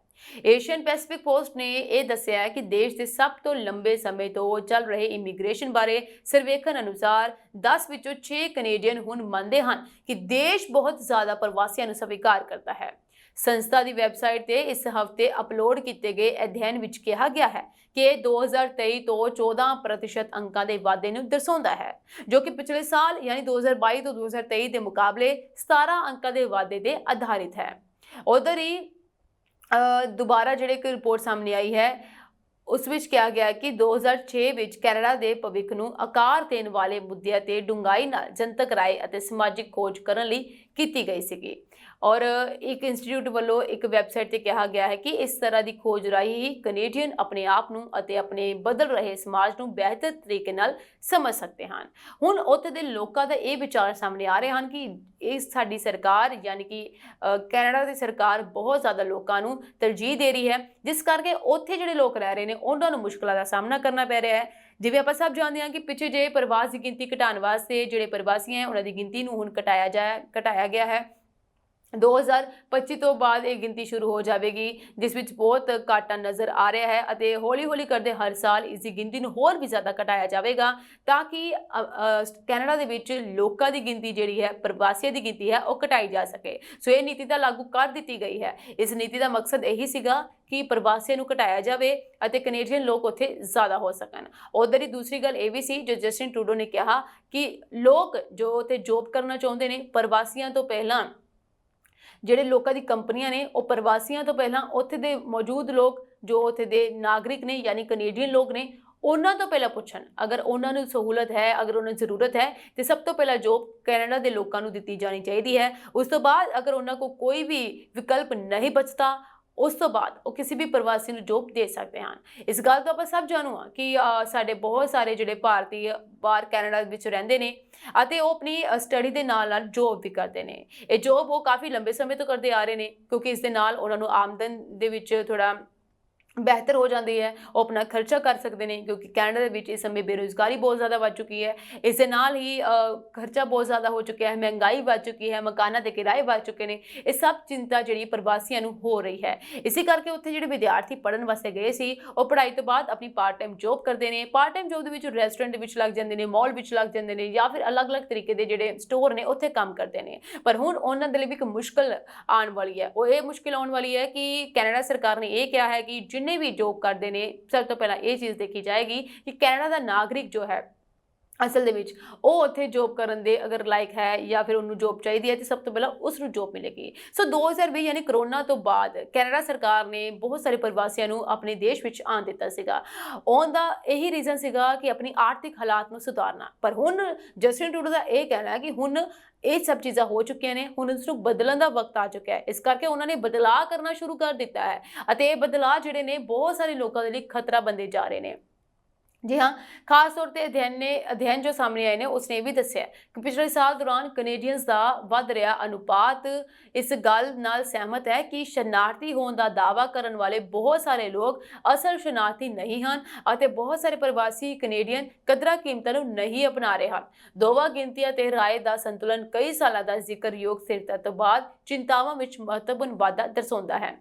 ਏਸ਼ੀਅਨ ਪੈਸੀਫਿਕ ਪੋਸਟ ਨੇ ਇਹ ਦੱਸਿਆ ਹੈ ਕਿ ਦੇਸ਼ ਦੇ ਸਭ ਤੋਂ ਲੰਬੇ ਸਮੇਂ ਤੋਂ ਚੱਲ ਰਹੇ ਇਮੀਗ੍ਰੇਸ਼ਨ ਬਾਰੇ ਸਰਵੇਖਣ ਅਨੁਸਾਰ 10 ਵਿੱਚੋਂ 6 ਕੈਨੇਡੀਅਨ ਹੁਣ ਮੰਨਦੇ ਹਨ ਕਿ ਦੇਸ਼ ਬਹੁਤ ਜ਼ਿਆਦਾ ਪ੍ਰਵਾਸੀਆਂ ਨੂੰ ਸਵੀਕਾਰ ਕਰਦਾ ਹੈ। ਸੰਸਥਾ ਦੀ ਵੈਬਸਾਈਟ ਤੇ ਇਸ ਹਫ਼ਤੇ ਅਪਲੋਡ ਕੀਤੇ ਗਏ ਅਧਿਐਨ ਵਿੱਚ ਕਿਹਾ ਗਿਆ ਹੈ ਕਿ ਇਹ 2023 ਤੋਂ 14% ਅੰਕਾਂ ਦੇ ਵਾਧੇ ਨੂੰ ਦਰਸਾਉਂਦਾ ਹੈ, ਜੋ ਕਿ ਪਿਛਲੇ ਸਾਲ ਯਾਨੀ 2022 ਤੋਂ 2023 ਦੇ ਮੁਕਾਬਲੇ 17 ਅੰਕਾਂ ਦੇ ਵਾਧੇ ਤੇ ਆਧਾਰਿਤ ਹੈ। ਉਧਰ ਹੀ ਦੁਬਾਰਾ ਜਿਹੜੇ ਇੱਕ ਰਿਪੋਰਟ ਸਾਹਮਣੇ ਆਈ ਹੈ ਉਸ ਵਿੱਚ ਕਿਹਾ ਗਿਆ ਕਿ 2006 ਵਿੱਚ ਕੈਨੇਡਾ ਦੇ ਭਵਿੱਖ ਨੂੰ ਆਕਾਰ ਦੇਣ ਵਾਲੇ ਮੁੱਦਿਆਂ ਤੇ ਡੂੰਘਾਈ ਨਾਲ ਜਨਤਕ ਰਾਏ ਅਤੇ ਸਮਾਜਿਕ ਖੋਜ ਕਰਨ ਲਈ ਕੀਤੀ ਗਈ ਸੀਗੀ। ਔਰ ਇੱਕ ਇੰਸਟੀਚਿਊਟ ਵੱਲੋਂ ਇੱਕ ਵੈਬਸਾਈਟ ਤੇ ਕਿਹਾ ਗਿਆ ਹੈ ਕਿ ਇਸ ਤਰ੍ਹਾਂ ਦੀ ਖੋਜ ਰਾਹੀਂ ਹੀ ਕੈਨੇਡੀਅਨ ਆਪਣੇ ਆਪ ਨੂੰ ਅਤੇ ਆਪਣੇ ਬਦਲ ਰਹੇ ਸਮਾਜ ਨੂੰ ਬਿਹਤਰ ਤਰੀਕੇ ਨਾਲ ਸਮਝ ਸਕਦੇ ਹਨ। ਹੁਣ ਉੱਥੇ ਦੇ ਲੋਕਾਂ ਦਾ ਇਹ ਵਿਚਾਰ ਸਾਹਮਣੇ ਆ ਰਹੇ ਹਨ ਕਿ ਇਹ ਸਾਡੀ ਸਰਕਾਰ ਯਾਨੀ ਕਿ ਕੈਨੇਡਾ ਦੀ ਸਰਕਾਰ ਬਹੁਤ ਜ਼ਿਆਦਾ ਲੋਕਾਂ ਨੂੰ ਤਰਜੀਹ ਦੇ ਰਹੀ ਹੈ, ਜਿਸ ਕਰਕੇ ਉੱਥੇ ਜਿਹੜੇ ਲੋਕ ਰਹਿ ਰਹੇ ਨੇ ਉਹਨਾਂ ਨੂੰ ਮੁਸ਼ਕਲਾਂ ਦਾ ਸਾਹਮਣਾ ਕਰਨਾ ਪੈ ਰਿਹਾ ਹੈ। ਜਿਵੇਂ ਆਪਾਂ ਸਭ ਜਾਣਦੇ ਹਾਂ ਕਿ ਪਿੱਛੇ ਜੇ ਪ੍ਰਵਾਸ ਦੀ ਗਿਣਤੀ ਘਟਾਉਣ ਵਾਸਤੇ ਜਿਹੜੇ ਪ੍ਰਵਾਸੀ ਹੈ ਉਹਨਾਂ ਦੀ ਗਿਣਤੀ ਨੂੰ ਹੁਣ ਘਟਾਇਆ ਗਿਆ ਹੈ। 2025 ਤੋਂ ਬਾਅਦ ਇਹ ਗਿਣਤੀ ਸ਼ੁਰੂ ਹੋ ਜਾਵੇਗੀ, ਜਿਸ ਵਿੱਚ ਬਹੁਤ ਘਾਟਾ ਨਜ਼ਰ ਆ ਰਿਹਾ ਹੈ ਅਤੇ ਹੌਲੀ-ਹੌਲੀ ਕਰਦੇ ਹਰ ਸਾਲ ਇਸ ਦੀ ਗਿਣਤੀ ਨੂੰ ਹੋਰ ਵੀ ਜ਼ਿਆਦਾ ਘਟਾਇਆ ਜਾਵੇਗਾ ਤਾਂ ਕਿ ਕੈਨੇਡਾ ਦੇ ਵਿੱਚ ਲੋਕਾਂ ਦੀ ਗਿਣਤੀ ਜਿਹੜੀ ਹੈ, ਪ੍ਰਵਾਸੀਆਂ ਦੀ ਗਿਣਤੀ ਹੈ, ਉਹ ਘਟਾਈ ਜਾ ਸਕੇ। ਸੋ ਇਹ ਨੀਤੀ ਤਾਂ ਲਾਗੂ ਕਰ ਦਿੱਤੀ ਗਈ ਹੈ। ਇਸ ਨੀਤੀ ਦਾ ਮਕਸਦ ਇਹੀ ਸੀਗਾ ਕਿ ਪ੍ਰਵਾਸੀਆਂ ਨੂੰ ਘਟਾਇਆ ਜਾਵੇ ਅਤੇ ਕੈਨੇਡੀਅਨ ਲੋਕ ਉੱਥੇ ਜ਼ਿਆਦਾ ਹੋ ਸਕਣ। ਉਧਰ ਹੀ ਦੂਸਰੀ ਗੱਲ ਇਹ ਵੀ ਸੀ ਜੋ ਜਸਟਿਨ ਟਰੂਡੋ ਨੇ ਕਿਹਾ ਕਿ ਲੋਕ ਜੋ ਉੱਥੇ ਜੋਬ ਕਰਨਾ ਚਾਹੁੰਦੇ ਨੇ, ਪ੍ਰਵਾਸੀਆਂ ਤੋਂ ਪਹਿਲਾਂ ਜਿਹੜੇ ਲੋਕਾਂ ਦੀ ਕੰਪਨੀਆਂ ਨੇ ਉਹ ਪ੍ਰਵਾਸੀਆਂ ਤੋਂ ਪਹਿਲਾਂ ਉੱਥੇ ਦੇ ਮੌਜੂਦ ਲੋਕ ਜੋ ਉੱਥੇ ਦੇ ਨਾਗਰਿਕ ਨੇ ਯਾਨੀ ਕੈਨੇਡੀਅਨ ਲੋਕ ਨੇ ਉਹਨਾਂ ਤੋਂ ਪਹਿਲਾਂ ਪੁੱਛਣ। ਅਗਰ ਉਹਨਾਂ ਨੂੰ ਸਹੂਲਤ ਹੈ, ਅਗਰ ਉਹਨਾਂ ਨੂੰ ਜ਼ਰੂਰਤ ਹੈ ਤੇ ਸਭ ਤੋਂ ਪਹਿਲਾਂ ਜੋਬ ਕੈਨੇਡਾ ਦੇ ਲੋਕਾਂ ਨੂੰ ਦਿੱਤੀ ਜਾਣੀ ਚਾਹੀਦੀ ਹੈ। ਉਸ ਤੋਂ ਬਾਅਦ ਅਗਰ ਉਹਨਾਂ ਕੋਲ ਕੋਈ ਵੀ ਵਿਕਲਪ ਨਹੀਂ ਬਚਦਾ ਉਸ ਤੋਂ ਬਾਅਦ ਉਹ ਕਿਸੇ ਵੀ ਪ੍ਰਵਾਸੀ ਨੂੰ ਜੋਬ ਦੇ ਸਕਦੇ ਹਨ। ਇਸ ਗੱਲ ਤੋਂ ਆਪਾਂ ਸਭ ਜਾਣੂ ਹਾਂ ਕਿ ਸਾਡੇ ਬਹੁਤ ਸਾਰੇ ਜਿਹੜੇ ਭਾਰਤੀ ਬਾਹਰ ਕੈਨੇਡਾ ਵਿੱਚ ਰਹਿੰਦੇ ਨੇ ਅਤੇ ਉਹ ਆਪਣੀ ਸਟੱਡੀ ਦੇ ਨਾਲ ਨਾਲ ਜੋਬ ਵੀ ਕਰਦੇ ਨੇ। ਇਹ ਜੋਬ ਉਹ ਕਾਫੀ ਲੰਬੇ ਸਮੇਂ ਤੋਂ ਕਰਦੇ ਆ ਰਹੇ ਨੇ ਕਿਉਂਕਿ ਇਸ ਦੇ ਨਾਲ ਉਹਨਾਂ ਨੂੰ ਆਮਦਨ ਦੇ ਵਿੱਚ ਥੋੜਾ ਬਿਹਤਰ ਹੋ ਜਾਂਦੀ ਹੈ, ਉਹ ਆਪਣਾ ਖਰਚਾ ਕਰ ਸਕਦੇ ਨੇ ਕਿਉਂਕਿ ਕੈਨੇਡਾ ਦੇ ਵਿੱਚ ਇਸ ਸਮੇਂ ਬੇਰੁਜ਼ਗਾਰੀ ਬਹੁਤ ਜ਼ਿਆਦਾ ਵੱਧ ਚੁੱਕੀ ਹੈ। ਇਸ ਦੇ ਨਾਲ ਹੀ ਖਰਚਾ ਬਹੁਤ ਜ਼ਿਆਦਾ ਹੋ ਚੁੱਕਿਆ ਹੈ, ਮਹਿੰਗਾਈ ਵੱਧ ਚੁੱਕੀ ਹੈ, ਮਕਾਨਾਂ ਦੇ ਕਿਰਾਏ ਵੱਧ ਚੁੱਕੇ ਨੇ। ਇਹ ਸਭ ਚਿੰਤਾ ਜਿਹੜੀ ਪ੍ਰਵਾਸੀਆਂ ਨੂੰ ਹੋ ਰਹੀ ਹੈ। ਇਸੇ ਕਰਕੇ ਉੱਥੇ ਜਿਹੜੇ ਵਿਦਿਆਰਥੀ ਪੜ੍ਹਨ ਵਾਸਤੇ ਗਏ ਸੀ ਉਹ ਪੜ੍ਹਾਈ ਤੋਂ ਬਾਅਦ ਆਪਣੀ ਪਾਰਟ ਟਾਈਮ ਜੋਬ ਕਰਦੇ ਨੇ। ਪਾਰਟ ਟਾਈਮ ਜੋਬ ਦੇ ਵਿੱਚ ਰੈਸਟੋਰੈਂਟ ਦੇ ਵਿੱਚ ਲੱਗ ਜਾਂਦੇ ਨੇ, ਮਾਲ ਵਿੱਚ ਲੱਗ ਜਾਂਦੇ ਨੇ ਜਾਂ ਫਿਰ ਅਲੱਗ-ਅਲੱਗ ਤਰੀਕੇ ਦੇ ਜਿਹੜੇ ਸਟੋਰ ਨੇ ਉੱਥੇ ਕੰਮ ਕਰਦੇ ਨੇ। ਪਰ ਹੁਣ ਉਹਨਾਂ ਦੇ ਲਈ ਵੀ ਇੱਕ ਮੁਸ਼ਕਿਲ ਆਉਣ ਵਾਲੀ ਹੈ। ਉਹ ਇਹ ਮੁਸ਼ਕਿਲ ਆਉਣ ਵਾਲੀ ਹੈ ਕਿ ਕੈਨੇਡਾ ਸਰਕਾਰ ਨੇ ਇਹ ਕਿਹਾ ਹੈ ਕਿ ਜਿੰਨੇ ਵੀ ਜੋਬ ਕਰਦੇ ਨੇ ਸਭ ਤੋਂ ਪਹਿਲਾਂ ਇਹ ਚੀਜ਼ ਦੇਖੀ ਜਾਏਗੀ ਕਿ ਕੈਨੇਡਾ ਦਾ ਨਾਗਰਿਕ ਜੋ ਹੈ ਅਸਲ ਦੇ ਵਿੱਚ ਉਹ ਉੱਥੇ ਜੋਬ ਕਰਨ ਦੇ ਅਗਰ ਲਾਇਕ ਹੈ ਜਾਂ ਫਿਰ ਉਹਨੂੰ ਜੋਬ ਚਾਹੀਦੀ ਹੈ ਤੇ ਸਭ ਤੋਂ ਪਹਿਲਾਂ ਉਸ ਨੂੰ ਜੋਬ ਮਿਲੇਗੀ। ਸੋ 2020 ਯਾਨੀ ਕਰੋਨਾ ਤੋਂ ਬਾਅਦ ਕੈਨੇਡਾ ਸਰਕਾਰ ਨੇ ਬਹੁਤ ਸਾਰੇ ਪ੍ਰਵਾਸੀਆਂ ਨੂੰ ਆਪਣੇ ਦੇਸ਼ ਵਿੱਚ ਆਉਣ ਦਿੱਤਾ ਸੀਗਾ। ਆਉਣ ਦਾ ਇਹੀ ਰੀਜ਼ਨ ਸੀਗਾ ਕਿ ਆਪਣੀ ਆਰਥਿਕ ਹਾਲਾਤ ਨੂੰ ਸੁਧਾਰਨਾ। ਪਰ ਹੁਣ ਜਸਟਿਨ ਟਰੂਡੋ ਦਾ ਇਹ ਕਹਿਣਾ ਹੈ ਕਿ ਹੁਣ ਇਹ ਸਭ ਚੀਜ਼ਾਂ ਹੋ ਚੁੱਕੀਆਂ ਨੇ, ਹੁਣ ਇਸ ਨੂੰ ਬਦਲਣ ਦਾ ਵਕਤ ਆ ਚੁੱਕਿਆ ਹੈ। ਇਸ ਕਰਕੇ ਉਹਨਾਂ ਨੇ ਬਦਲਾਅ ਕਰਨਾ ਸ਼ੁਰੂ ਕਰ ਦਿੱਤਾ ਹੈ ਅਤੇ ਇਹ ਬਦਲਾਅ ਜਿਹੜੇ ਨੇ ਬਹੁਤ ਸਾਰੇ ਲੋਕਾਂ ਦੇ ਲਈ ਖਤਰਾ ਬਣਦੇ ਜਾ ਰਹੇ ਨੇ। जी हाँ, खास तौर पर अध्ययन जो सामने आए ने उसने भी दस्सिया कि पिछले साल दौरान कनेडियंस का वध रहा अनुपात इस गल नाल सहमत है कि शरणार्थी होने का दावा करने वाले बहुत सारे लोग असल शरणार्थी नहीं हैं और बहुत सारे प्रवासी कनेडियन कदरां कीमतां नूं नहीं अपना रहे हैं। दोवां गिनतियां ते राय का संतुलन कई सालों का जिक्रयोग स्थिरता तो बाद चिंतावां विच महत्वपूर्ण वाधा दर्शाउंदा है।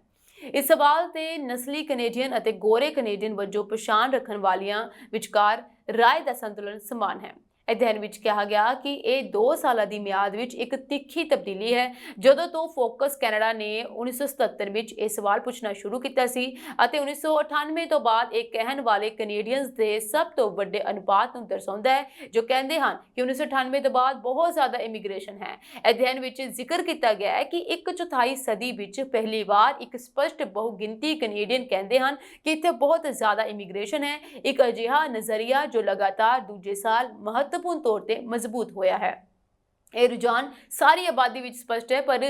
इस सवाल ते नस्ली कनेडियन ਅਤੇ गोरे कनेडियन वजों पछाण रखण वालियां विचकार राय ਦਾ संतुलन समान है। अध्ययन ਵਿੱਚ ਕਿਹਾ ਗਿਆ ਕਿ ਇਹ 2 ਸਾਲਾਂ ਦੀ ਮਿਆਦ ਵਿੱਚ ਇੱਕ ਤਿੱਖੀ ਤਬਦੀਲੀ ਹੈ ਜਦੋਂ ਤੋਂ ਫੋਕਸ ਕੈਨੇਡਾ ਨੇ 1977 ਵਿੱਚ ਇਹ ਸਵਾਲ ਪੁੱਛਣਾ ਸ਼ੁਰੂ ਕੀਤਾ ਸੀ ਅਤੇ 1998 ਤੋਂ ਬਾਅਦ ਇਹ ਕਹਿਣ ਵਾਲੇ ਕੈਨੇਡੀਅਨਸ ਦੇ ਸਭ ਤੋਂ ਵੱਡੇ ਅਨੁਪਾਤ ਨੂੰ ਦਰਸਾਉਂਦਾ ਹੈ ਜੋ ਕਹਿੰਦੇ ਹਨ ਕਿ 1998 ਤੋਂ ਬਾਅਦ ਬਹੁਤ ਜ਼ਿਆਦਾ ਇਮੀਗ੍ਰੇਸ਼ਨ ਹੈ। ਅਧਿਐਨ ਵਿੱਚ ਜ਼ਿਕਰ ਕੀਤਾ ਗਿਆ ਹੈ ਕਿ 1/4 ਸਦੀ ਵਿੱਚ ਪਹਿਲੀ ਵਾਰ ਇੱਕ ਸਪਸ਼ਟ ਬਹੁਗਿਣਤੀ ਕੈਨੇਡੀਅਨ ਕਹਿੰਦੇ ਹਨ ਕਿ ਇੱਥੇ ਬਹੁਤ ਜ਼ਿਆਦਾ ਇਮੀਗ੍ਰੇਸ਼ਨ ਹੈ। ਇੱਕ ਅਜਿਹਾ ਨਜ਼ਰੀਆ ਜੋ ਲਗਾਤਾਰ ਦੂਜੇ ਸਾਲ महत्वपूर्ण तौर पर मजबूत होया है। ਇਹ ਰੁਝਾਨ ਸਾਰੀ ਆਬਾਦੀ ਵਿੱਚ ਸਪਸ਼ਟ ਹੈ ਪਰ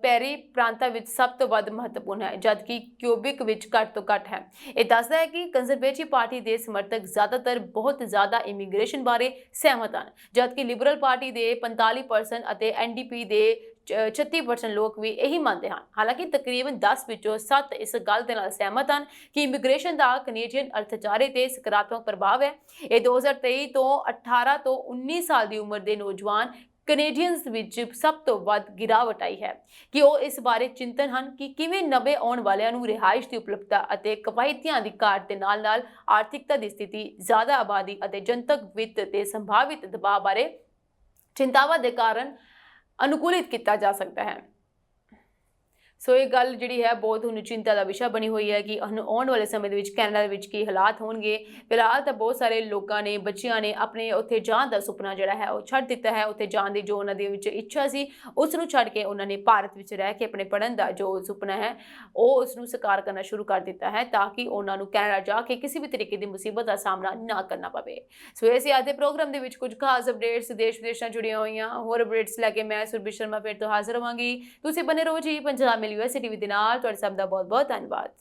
ਪੈਰੀ ਪ੍ਰਾਂਤਾਂ ਵਿੱਚ ਸਭ ਤੋਂ ਵੱਧ ਮਹੱਤਵਪੂਰਨ ਹੈ ਜਦਕਿ ਕਿਊਬਿਕ ਵਿੱਚ ਘੱਟ ਤੋਂ ਘੱਟ ਹੈ। ਇਹ ਦੱਸਦਾ ਹੈ ਕਿ ਕੰਜ਼ਰਵੇਟਿਵ ਪਾਰਟੀ ਦੇ ਸਮਰਥਕ ਜ਼ਿਆਦਾਤਰ ਬਹੁਤ ਜ਼ਿਆਦਾ ਇਮੀਗ੍ਰੇਸ਼ਨ ਬਾਰੇ ਸਹਿਮਤ ਹਨ ਜਦਕਿ ਲਿਬਰਲ ਪਾਰਟੀ ਦੇ 45% ਅਤੇ ਐਨਡੀਪੀ ਦੇ 36% ਲੋਕ ਵੀ ਇਹੀ ਮੰਨਦੇ ਹਨ। ਹਾਲਾਂਕਿ ਤਕਰੀਬਨ 10 ਵਿੱਚੋਂ 7 ਇਸ ਗੱਲ ਦੇ ਨਾਲ ਸਹਿਮਤ ਹਨ ਕਿ ਇਮੀਗ੍ਰੇਸ਼ਨ ਦਾ ਕੈਨੇਡੀਅਨ ਅਰਥਚਾਰੇ ਤੇ ਸਕਾਰਾਤਮਕ ਪ੍ਰਭਾਵ ਹੈ। ਇਹ 2023 ਤੋਂ 18 ਤੋਂ 19 ਸਾਲ ਦੀ ਉਮਰ ਦੇ ਨੌਜਵਾਨ ਕੈਨੇਡੀਅਨਸ ਵਿੱਚ ਸਭ ਤੋਂ ਵੱਧ ਗਿਰਾਵਟ ਆਈ ਹੈ ਕਿ ਉਹ ਇਸ ਬਾਰੇ ਚਿੰਤਨ ਹਨ ਕਿ ਕਿਵੇਂ ਨਵੇਂ ਆਉਣ ਵਾਲਿਆਂ ਨੂੰ ਰਿਹਾਇਸ਼ ਦੀ ਉਪਲਬਧਤਾ ਅਤੇ ਕਵਾਇਤੀਆਂ ਦੀ ਘਾਟ ਦੇ ਨਾਲ-ਨਾਲ ਆਰਥਿਕਤਾ ਦੀ ਸਥਿਤੀ, ਜ਼ਿਆਦਾ ਆਬਾਦੀ ਅਤੇ ਜਨਤਕ ਵਿੱਤ ਤੇ ਸੰਭਾਵਿਤ ਦਬਾਅ ਬਾਰੇ ਚਿੰਤਾਵਾਂ ਦੇ ਕਾਰਨ अनुकूलित किया जा सकता है। सो ये गल जी है बहुत हुण चिंता का विषय बनी हुई है कि आने वाले समय के कैनेडा के हालात होंगे। फिलहाल तो बहुत सारे लोगों ने बच्चियां ने अपने उत्थे जाने का सुपना जोड़ा है वो छड़ दिता है। उत्थे जाने की जो उन्होंने इच्छा सी उसनूं छड़ के उन्होंने भारत में रह के अपने पढ़न का जो सुपना है वो उसनूं साकार करना शुरू कर दिता है ताकि उन्होंने कैनेडा जाके किसी भी तरीके की मुसीबत का सामना ना करना पवे। सो ऐसे अज के प्रोग्राम के कुछ खास अपडेट्स देश विदेश जुड़िया हुई होर अपडेट्स लैके मैं सुरभि शर्मा फिर तो हाजिर होवांगी। तुसीं बने रहो जी पंजाब यूनिवर्सिटी टीवी दे नाल। तुहाडे सब दा बहुत बहुत धन्यवाद।